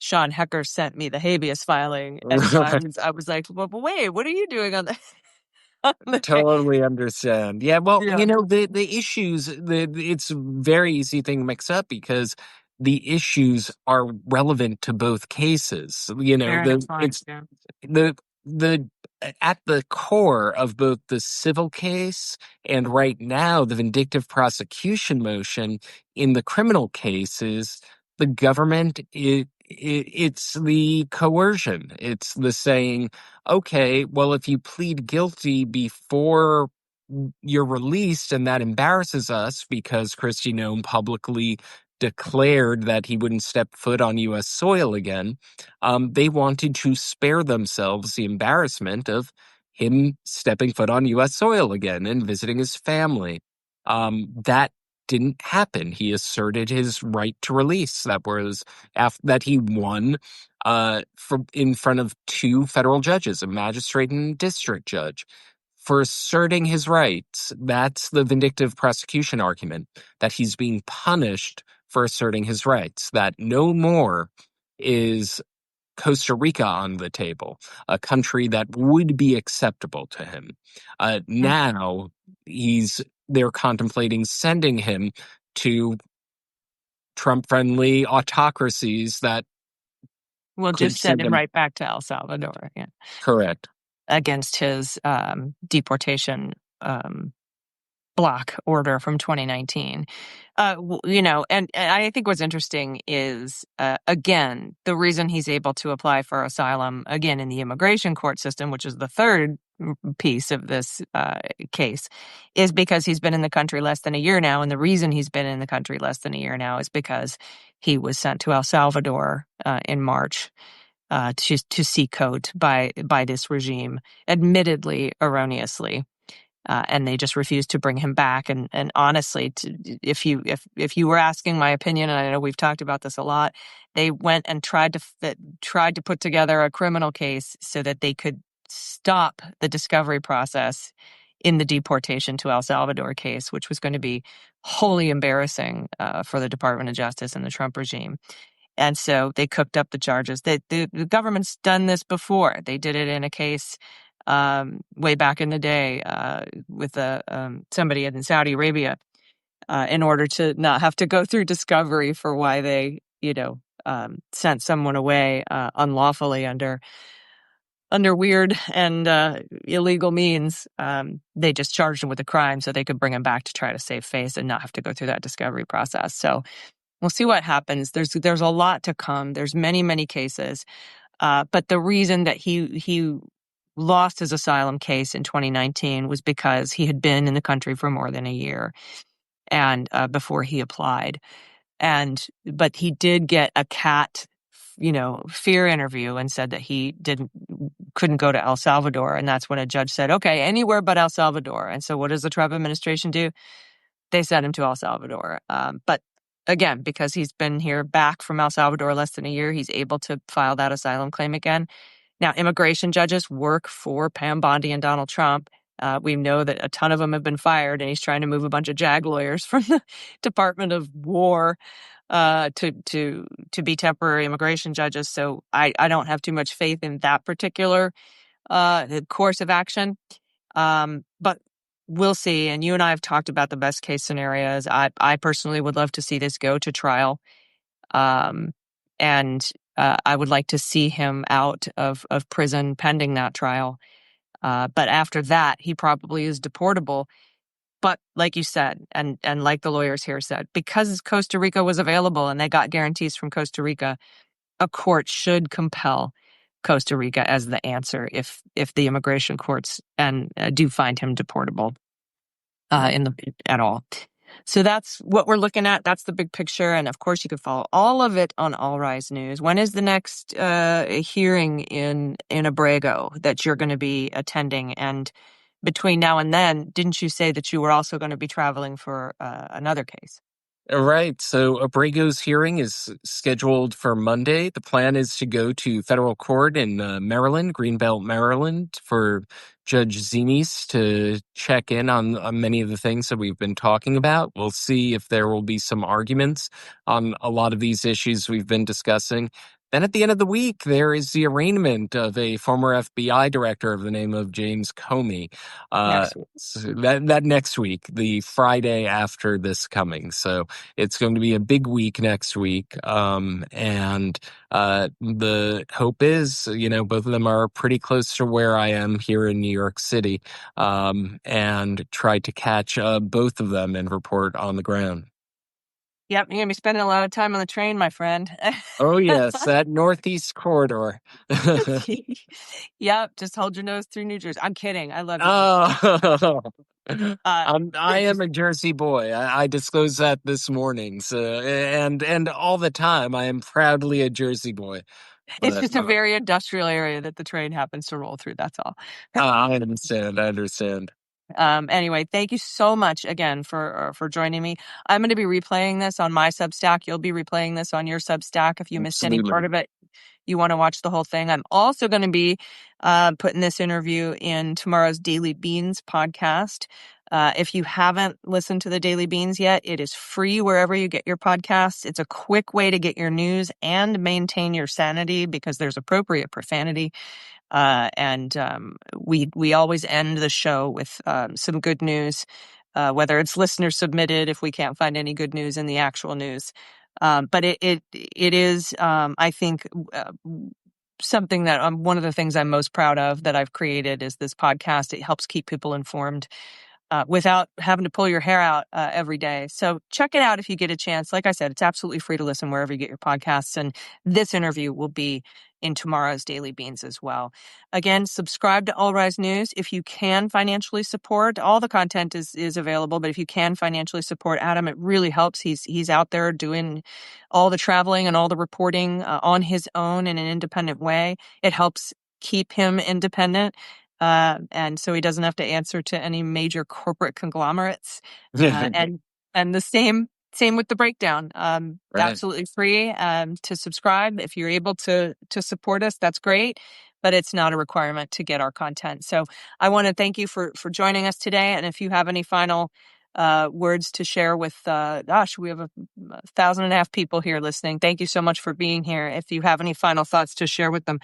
Sean Hecker sent me the habeas filing. And so I was like, well, wait, what are you doing on the Totally understand. Yeah, well, Yeah. the issues, it's a very easy thing to mix up because the issues are relevant to both cases. It's the at the core of both the civil case and right now the vindictive prosecution motion in the criminal case is the government. It's the coercion. It's the saying, okay, well, if you plead guilty before you're released, and that embarrasses us because Kristi Noem publicly declared that he wouldn't step foot on U.S. soil again, they wanted to spare themselves the embarrassment of him stepping foot on U.S. soil again and visiting his family. That didn't happen. He asserted his right to release. That was that he won in front of two federal judges, a magistrate and a district judge, for asserting his rights. That's the vindictive prosecution argument, that he's being punished for asserting his rights, that no more is Costa Rica on the table, a country that would be acceptable to him. Now they're contemplating sending him to Trump-friendly autocracies that We'll could just send him him right back to El Salvador. Yeah. correct. Against his deportation block order from 2019. And I think what's interesting is, again, the reason he's able to apply for asylum, again, in the immigration court system, which is the third piece of this case, is because he's been in the country less than a year now. And the reason he's been in the country less than a year now is because he was sent to El Salvador in March to seek coat by this regime, admittedly erroneously. And they just refused to bring him back. And honestly, if you were asking my opinion, and I know we've talked about this a lot, they went and tried to put together a criminal case so that they could stop the discovery process in the deportation to El Salvador case, which was going to be wholly embarrassing for the Department of Justice and the Trump regime. And so they cooked up the charges. The government's done this before. They did it in a case way back in the day with somebody in Saudi Arabia in order to not have to go through discovery for why they, sent someone away unlawfully under weird and illegal means. They just charged him with a crime so they could bring him back to try to save face and not have to go through that discovery process. So we'll see what happens. There's a lot to come. There's many, many cases. But the reason that he lost his asylum case in 2019 was because he had been in the country for more than a year and before he applied. But he did get a CAT, fear interview and said that he couldn't go to El Salvador. And that's when a judge said, okay, anywhere but El Salvador. And so what does the Trump administration do? They sent him to El Salvador. But again, because he's been here back from El Salvador less than a year, he's able to file that asylum claim again. Now, immigration judges work for Pam Bondi and Donald Trump. We know that a ton of them have been fired, and he's trying to move a bunch of JAG lawyers from the Department of War to be temporary immigration judges. So I don't have too much faith in that particular course of action. But we'll see. And you and I have talked about the best case scenarios. I personally would love to see this go to trial. And I would like to see him out of prison pending that trial. But after that, he probably is deportable. But like you said, and like the lawyers here said, because Costa Rica was available and they got guarantees from Costa Rica, a court should compel Costa Rica as the answer if the immigration courts do find him deportable at all. So that's what we're looking at. That's the big picture. And of course, you can follow all of it on All Rise News. When is the next hearing in Abrego that you're going to be attending? And between now and then, didn't you say that you were also going to be traveling for another case? Right. So Abrego's hearing is scheduled for Monday. The plan is to go to federal court in Maryland, Greenbelt, Maryland, for Judge Xinis to check in on many of the things that we've been talking about. We'll see if there will be some arguments on a lot of these issues we've been discussing. Then at the end of the week, there is the arraignment of a former FBI director of the name of James Comey. Next week. So that next week, the Friday after this coming. So it's going to be a big week next week. And the hope is, both of them are pretty close to where I am here in New York City, and try to catch both of them and report on the ground. Yep, you're going to be spending a lot of time on the train, my friend. Oh, yes, that Northeast corridor. Yep, just hold your nose through New Jersey. I'm kidding. I love you. Oh, I am a Jersey boy. I disclosed that this morning. So, and all the time, I am proudly a Jersey boy. It's just a very industrial area that the train happens to roll through. That's all. I understand. Anyway, thank you so much again for joining me. I'm going to be replaying this on my Substack. You'll be replaying this on your Substack. If you missed any part of it, you want to watch the whole thing. I'm also going to be putting this interview in tomorrow's Daily Beans podcast. If you haven't listened to the Daily Beans yet, it is free wherever you get your podcasts. It's a quick way to get your news and maintain your sanity because there's appropriate profanity. And we always end the show with some good news, whether it's listener submitted if we can't find any good news in the actual news. But it is, I think, something that one of the things I'm most proud of that I've created is this podcast. It helps keep people informed without having to pull your hair out every day. So check it out if you get a chance. Like I said, it's absolutely free to listen wherever you get your podcasts. And this interview will be in tomorrow's Daily Beans as well. Again, subscribe to All Rise News. If you can financially support, all the content is available, but if you can financially support Adam, it really helps. He's out there doing all the traveling and all the reporting on his own in an independent way. It helps keep him independent. And so he doesn't have to answer to any major corporate conglomerates. And the same with the breakdown. Right. Absolutely free to subscribe. If you're able to support us, that's great. But it's not a requirement to get our content. So I want to thank you for joining us today. And if you have any final words to share with, we have 1,500 people here listening. Thank you so much for being here. If you have any final thoughts to share with them.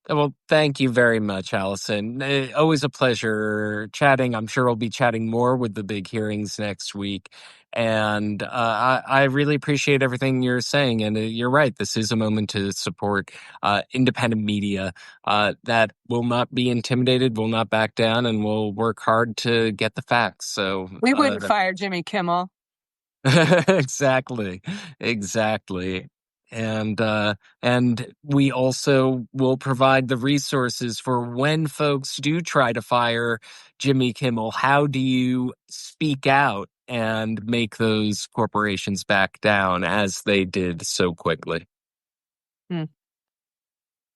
Well, thank you very much, Allison. Always a pleasure chatting. I'm sure we'll be chatting more with the big hearings next week. And I really appreciate everything you're saying. And you're right. This is a moment to support independent media that will not be intimidated, will not back down, and will work hard to get the facts. So We wouldn't fire Jimmy Kimmel. exactly. And we also will provide the resources for when folks do try to fire Jimmy Kimmel. How do you speak out and make those corporations back down as they did so quickly?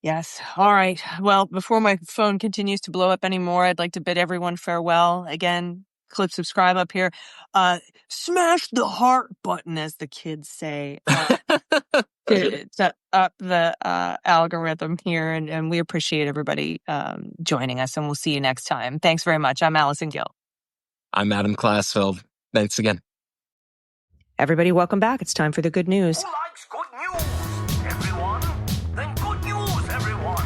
Yes. All right. Well, before my phone continues to blow up anymore, I'd like to bid everyone farewell. Again, click subscribe up here. Smash the heart button, as the kids say, to up the algorithm here. And we appreciate everybody joining us, and we'll see you next time. Thanks very much. I'm Allison Gill. I'm Adam Klasfeld. Thanks again. Everybody, welcome back. It's time for the good news. Who likes good news, everyone? Then good news, everyone.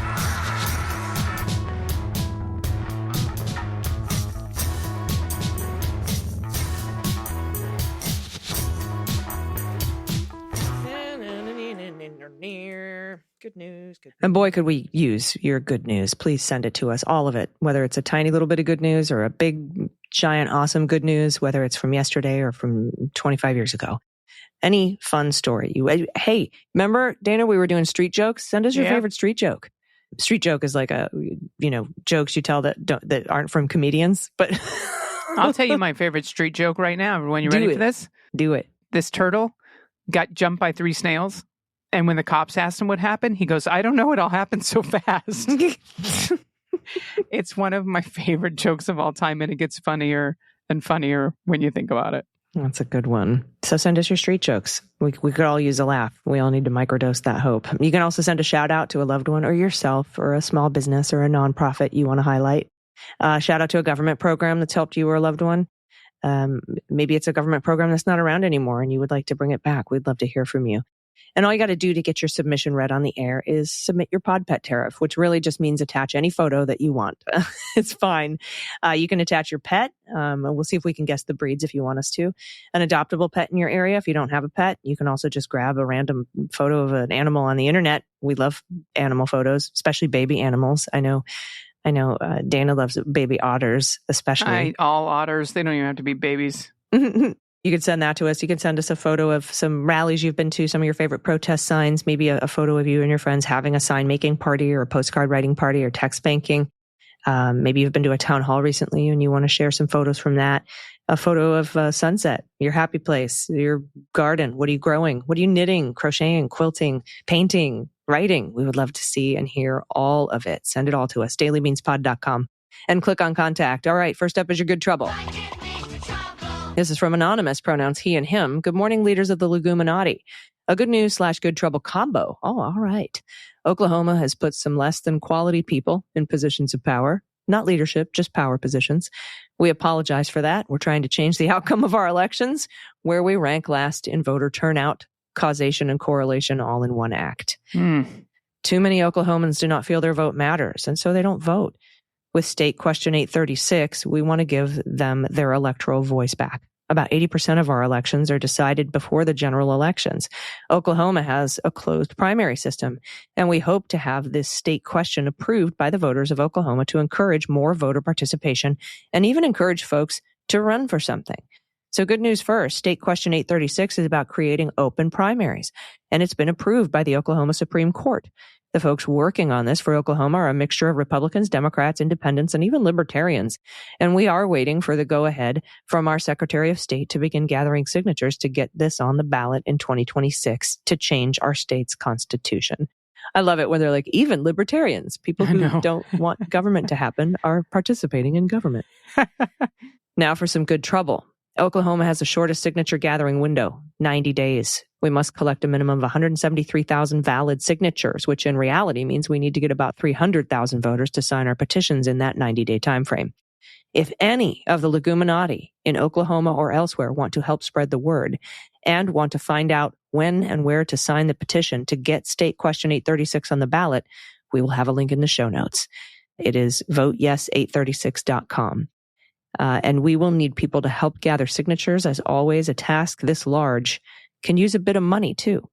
Good news. And boy, could we use your good news. Please send it to us, all of it, whether it's a tiny little bit of good news or a big, giant, awesome good news, whether it's from yesterday or from 25 years ago. Any fun story. Hey, remember, Dana, we were doing street jokes? Send us your favorite street joke. Street joke is like jokes you tell that aren't from comedians. But I'll tell you my favorite street joke right now. Everyone, you ready for this? Do it. This turtle got jumped by 3 snails. And when the cops asked him what happened, he goes, I don't know. It all happened so fast. It's one of my favorite jokes of all time. And it gets funnier and funnier when you think about it. That's a good one. So send us your street jokes. We could all use a laugh. We all need to microdose that hope. You can also send a shout out to a loved one or yourself or a small business or a nonprofit you want to highlight. Shout out to a government program that's helped you or a loved one. Maybe it's a government program that's not around anymore and you would like to bring it back. We'd love to hear from you. And all you got to do to get your submission read on the air is submit your pod pet tariff, which really just means attach any photo that you want. It's fine. You can attach your pet. And we'll see if we can guess the breeds if you want us to. An adoptable pet in your area. If you don't have a pet, you can also just grab a random photo of an animal on the internet. We love animal photos, especially baby animals. I know. Dana loves baby otters, especially. All otters. They don't even have to be babies. You can send that to us. You can send us a photo of some rallies you've been to, some of your favorite protest signs, maybe a photo of you and your friends having a sign making party or a postcard writing party or text banking. Maybe you've been to a town hall recently and you want to share some photos from that. A photo of sunset, your happy place, your garden. What are you growing? What are you knitting, crocheting, quilting, painting, writing? We would love to see and hear all of it. Send it all to us, dailybeanspod.com, and click on contact. All right, first up is your good trouble. This is from Anonymous, pronouns he and him. Good morning, leaders of the Leguminati. A good news / good trouble combo. Oh, all right. Oklahoma has put some less than quality people in positions of power. Not leadership, just power positions. We apologize for that. We're trying to change the outcome of our elections, where we rank last in voter turnout, causation, and correlation all in one act. Too many Oklahomans do not feel their vote matters, and so they don't vote. With State Question 836, we want to give them their electoral voice back. About 80% of our elections are decided before the general elections. Oklahoma has a closed primary system, and we hope to have this state question approved by the voters of Oklahoma to encourage more voter participation and even encourage folks to run for something. So good news first, State Question 836 is about creating open primaries, and it's been approved by the Oklahoma Supreme Court. The folks working on this for Oklahoma are a mixture of Republicans, Democrats, Independents, and even Libertarians. And we are waiting for the go-ahead from our Secretary of State to begin gathering signatures to get this on the ballot in 2026 to change our state's constitution. I love it when they're like, even Libertarians, people who don't want government to happen, are participating in government. Now for some good trouble. Oklahoma has the shortest signature gathering window, 90 days. We must collect a minimum of 173,000 valid signatures, which in reality means we need to get about 300,000 voters to sign our petitions in that 90-day time frame. If any of the Leguminati in Oklahoma or elsewhere want to help spread the word and want to find out when and where to sign the petition to get State Question 836 on the ballot, We will have a link in the show notes. It is voteyes836.com. And we will need people to help gather signatures. As always, a task this large can use a bit of money too.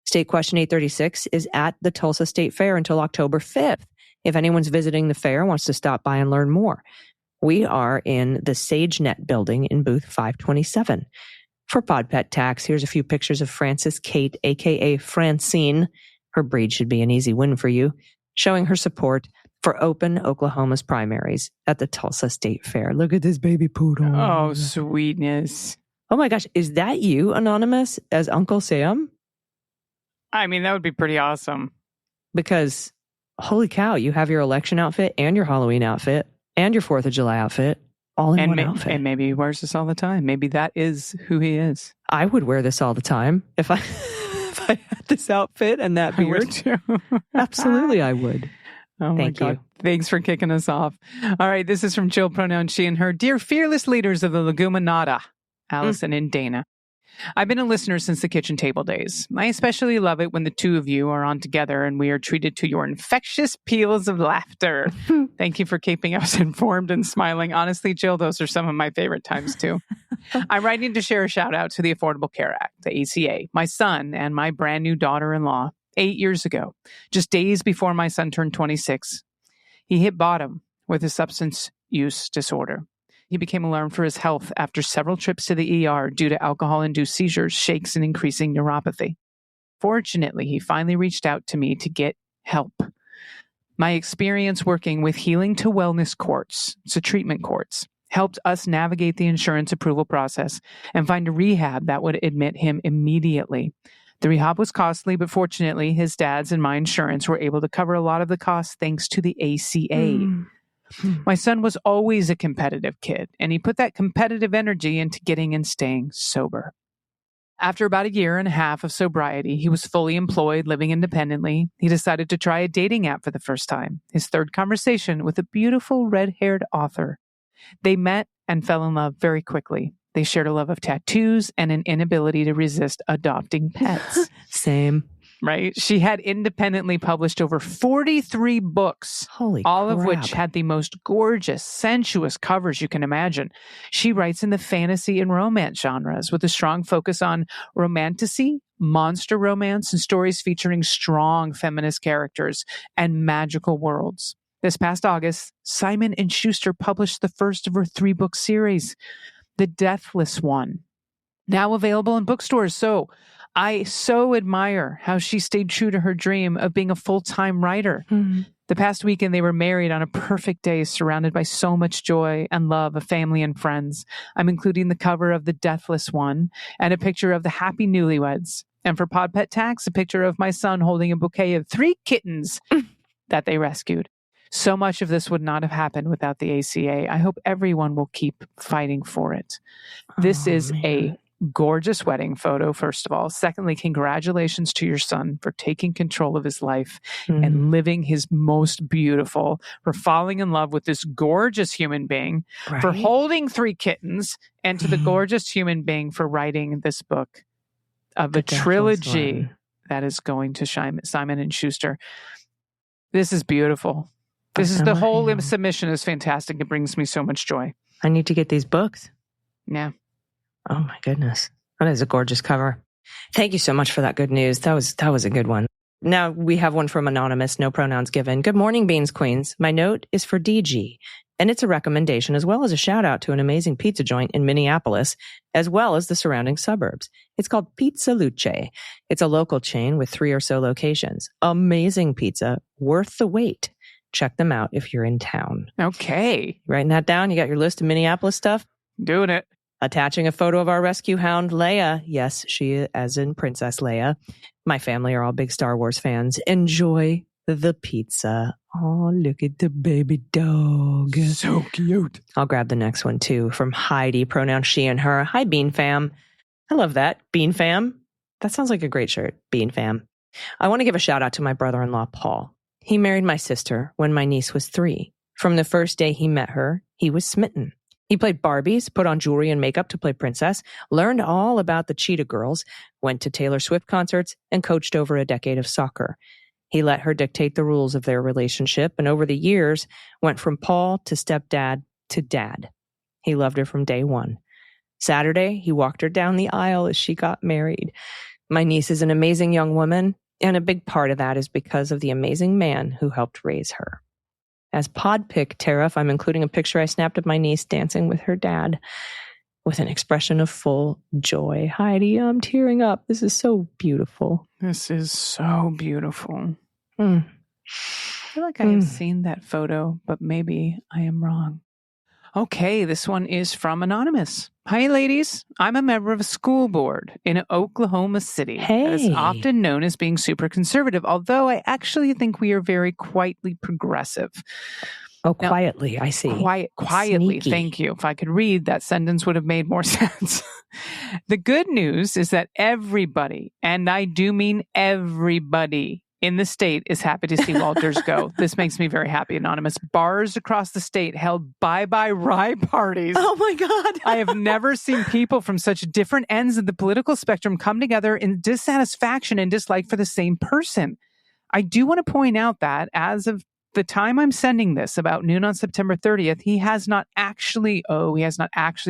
State Question 836 is at the Tulsa State Fair until October 5th. If anyone's visiting the fair, wants to stop by and learn more. We are in the SageNet building in booth 527. For Pod Pet Tax, here's a few pictures of Frances Kate, aka Francine. Her breed should be an easy win for you, showing her support for Open Oklahoma's primaries at the Tulsa State Fair. Look at this baby poodle. Oh, sweetness. Oh my gosh, is that you, Anonymous, as Uncle Sam? I mean, that would be pretty awesome. Because, holy cow, you have your election outfit and your Halloween outfit and your 4th of July outfit all in one outfit. And maybe he wears this all the time. Maybe that is who he is. I would wear this all the time if I had this outfit and that beard. I would too. Absolutely, I would. Oh Thank my God. you. Thanks for kicking us off. All right, this is from Chill Pronoun She and Her. Dear fearless leaders of the Leguminata, Allison and Dana. I've been a listener since the kitchen table days. I especially love it when the two of you are on together and we are treated to your infectious peals of laughter. Thank you for keeping us informed and smiling. Honestly, Jill, those are some of my favorite times too. I'm writing to share a shout out to the Affordable Care Act, the ACA, my son and my brand new daughter-in-law 8 years ago, just days before my son turned 26. He hit bottom with a substance use disorder. He became alarmed for his health after several trips to the ER due to alcohol-induced seizures, shakes, and increasing neuropathy. Fortunately, he finally reached out to me to get help. My experience working with Healing to Wellness courts, so treatment courts, helped us navigate the insurance approval process and find a rehab that would admit him immediately. The rehab was costly, but fortunately, his dad's and my insurance were able to cover a lot of the costs thanks to the ACA. My son was always a competitive kid, and he put that competitive energy into getting and staying sober. After about 1.5 years of sobriety, he was fully employed, living independently. He decided to try a dating app for the first time, his third conversation with a beautiful red-haired author. They met and fell in love very quickly. They shared a love of tattoos and an inability to resist adopting pets. Same. Right? She had independently published over 43 books, all of which had the most gorgeous, sensuous covers you can imagine. She writes in the fantasy and romance genres with a strong focus on romantasy, monster romance, and stories featuring strong feminist characters and magical worlds. This past August, Simon & Schuster published the first of her 3-book series, The Deathless One, now available in bookstores. So I so admire how she stayed true to her dream of being a full-time writer. The past weekend, they were married on a perfect day, surrounded by so much joy and love of family and friends. I'm including the cover of The Deathless One and a picture of the happy newlyweds. And for Pod Pet Tax, a picture of my son holding a bouquet of 3 kittens that they rescued. So much of this would not have happened without the ACA. I hope everyone will keep fighting for it. This is a gorgeous wedding photo, first of all. Secondly, congratulations to your son for taking control of his life and living his most beautiful, for falling in love with this gorgeous human being, for holding 3 kittens, and to the gorgeous human being for writing this book of a trilogy that is going to Simon & Schuster. This is beautiful. This is the whole submission is fantastic. It brings me so much joy. I need to get these books. Yeah. Oh my goodness. That is a gorgeous cover. Thank you so much for that good news. That was a good one. Now we have one from Anonymous, no pronouns given. Good morning, Beans Queens. My note is for DG, and it's a recommendation as well as a shout out to an amazing pizza joint in Minneapolis, as well as the surrounding suburbs. It's called Pizza Luce. It's a local chain with 3 or so locations. Amazing pizza, worth the wait. Check them out if you're in town. Okay. Writing that down? You got your list of Minneapolis stuff? Doing it. Attaching a photo of our rescue hound, Leia. Yes, she as in Princess Leia. My family are all big Star Wars fans. Enjoy the pizza. Oh, look at the baby dog. So cute. I'll grab the next one too from Heidi, pronoun she and her. Hi, Bean Fam. I love that. Bean Fam. That sounds like a great shirt. Bean Fam. I want to give a shout out to my brother-in-law, Paul. He married my sister when my niece was 3. From the first day he met her, he was smitten. He played Barbies, put on jewelry and makeup to play princess, learned all about the Cheetah Girls, went to Taylor Swift concerts, and coached over a decade of soccer. He let her dictate the rules of their relationship, and over the years went from Paul to stepdad to dad. He loved her from day one. Saturday, he walked her down the aisle as she got married. My niece is an amazing young woman, and a big part of that is because of the amazing man who helped raise her. As pod pic tariff, I'm including a picture I snapped of my niece dancing with her dad with an expression of full joy. Heidi, I'm tearing up. This is so beautiful. This is so beautiful. Mm. I feel like I have seen that photo, but maybe I am wrong. Okay, this one is from Anonymous. Hi, ladies. I'm a member of a school board in Oklahoma City. Hey. That is often known as being super conservative, although I actually think we are very quietly progressive. Oh, Now, quietly, I see. Quietly, Sneaky. thank you. If I could read, that sentence would have made more sense. The good news is that everybody, and I do mean everybody, in the state is happy to see Walters go. This makes me very happy, Anonymous. Bars across the state held bye-bye rye parties. Oh my God. I have never seen people from such different ends of the political spectrum come together in dissatisfaction and dislike for the same person. I do want to point out that as of the time I'm sending this, about noon on September 30th, he has not actually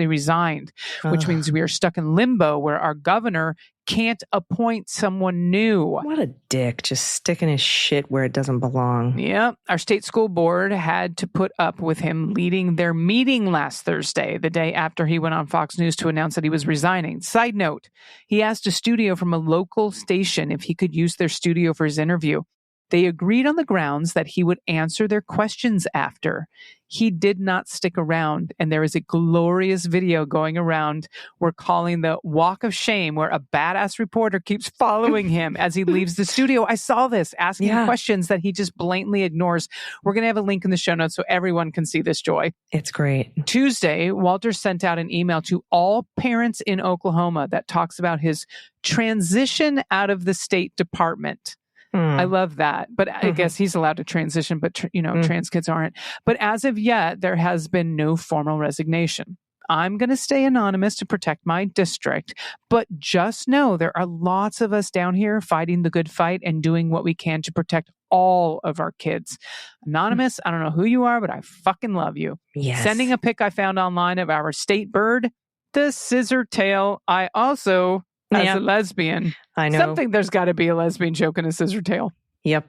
resigned, which means we are stuck in limbo where our governor can't appoint someone new. What a dick, just sticking his shit where it doesn't belong. Yeah. Our state school board had to put up with him leading their meeting last Thursday, the day after he went on Fox News to announce that he was resigning. Side note, he asked a studio from a local station if he could use their studio for his interview. They agreed on the grounds that he would answer their questions after. He did not stick around, and there is a glorious video going around we're calling the Walk of Shame, where a badass reporter keeps following him as he leaves the studio. I saw this, asking questions that he just blatantly ignores. We're going to have a link in the show notes so everyone can see this joy. It's great. Tuesday, Walter sent out an email to all parents in Oklahoma that talks about his transition out of the State Department. I love that. But I guess he's allowed to transition, but trans kids aren't. But as of yet, there has been no formal resignation. I'm going to stay anonymous to protect my district, but just know there are lots of us down here fighting the good fight and doing what we can to protect all of our kids. Anonymous, I don't know who you are, but I fucking love you. Yes. Sending a pic I found online of our state bird, the scissor tail. I also... As a lesbian, I know. There's got to be a lesbian joke in a scissor tail. Yep.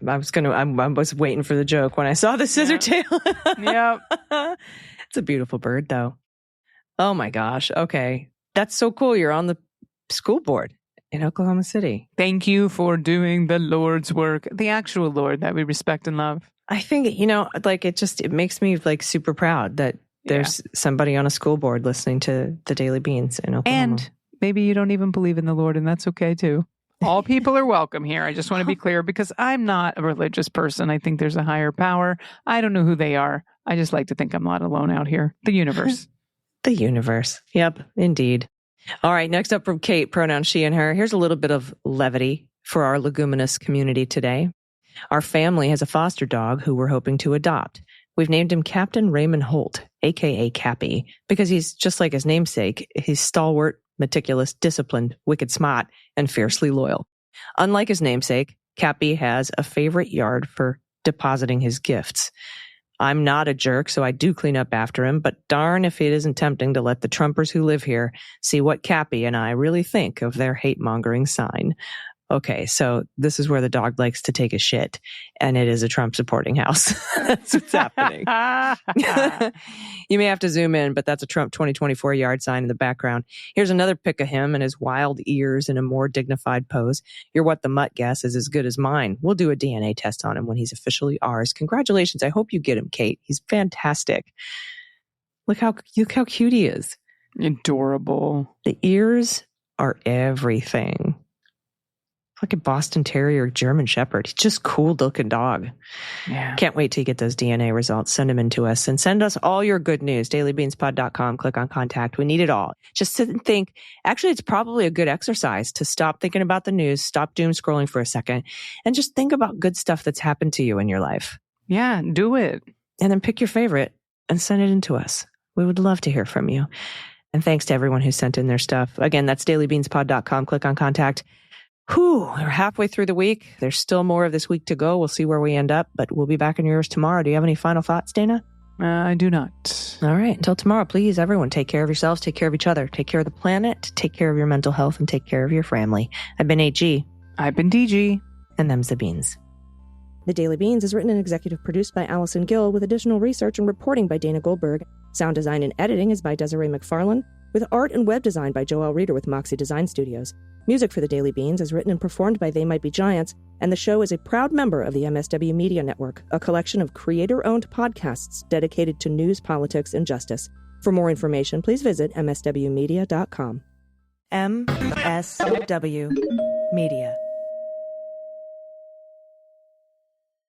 I was waiting for the joke when I saw the scissor tail. Yep. It's a beautiful bird, though. Oh my gosh. Okay. That's so cool. You're on the school board in Oklahoma City. Thank you for doing the Lord's work, the actual Lord that we respect and love. I think, it makes me super proud that there's somebody on a school board listening to the Daily Beans in Oklahoma. And maybe you don't even believe in the Lord, and that's okay too. All people are welcome here. I just want to be clear because I'm not a religious person. I think there's a higher power. I don't know who they are. I just like to think I'm not alone out here. The universe. The universe. Yep, indeed. All right, next up from Kate, pronoun she and her. Here's a little bit of levity for our leguminous community today. Our family has a foster dog who we're hoping to adopt. We've named him Captain Raymond Holt, a.k.a. Cappy, because he's just like his namesake. He's stalwart, meticulous, disciplined, wicked smart, and fiercely loyal. Unlike his namesake, Cappy has a favorite yard for depositing his gifts. I'm not a jerk, so I do clean up after him, but darn if it isn't tempting to let the Trumpers who live here see what Cappy and I really think of their hate-mongering sign. Okay, so this is where the dog likes to take a shit, and it is a Trump-supporting house. That's what's happening. You may have to zoom in, but that's a Trump 2024 yard sign in the background. Here's another pic of him and his wild ears in a more dignified pose. Your What the Mutt guess is as good as mine. We'll do a DNA test on him when he's officially ours. Congratulations. I hope you get him, Kate. He's fantastic. Look how cute he is. Adorable. The ears are everything. Like a Boston Terrier German Shepherd. He's just cool looking dog. Yeah. Can't wait till you get those DNA results. Send them in to us and send us all your good news. dailybeanspod.com. Click on contact. We need it all. Just sit and think. Actually, it's probably a good exercise to stop thinking about the news, stop doom scrolling for a second, and just think about good stuff that's happened to you in your life. Yeah, do it. And then pick your favorite and send it in to us. We would love to hear from you. And thanks to everyone who sent in their stuff. Again, that's dailybeanspod.com. Click on contact. Whew, we're halfway through the week. There's still more of this week to go. We'll see where we end up, but we'll be back in your ears tomorrow. Do you have any final thoughts, Dana? I do not. All right. Until tomorrow, please, everyone, take care of yourselves, take care of each other, take care of the planet, take care of your mental health, and take care of your family. I've been AG. I've been DG. And them's the beans. The Daily Beans is written and executive produced by Allison Gill with additional research and reporting by Dana Goldberg. Sound design and editing is by Desiree McFarlane, with art and web design by Joel Reeder with Moxie Design Studios. Music for The Daily Beans is written and performed by They Might Be Giants, and the show is a proud member of the MSW Media Network, a collection of creator-owned podcasts dedicated to news, politics, and justice. For more information, please visit mswmedia.com. MSW Media.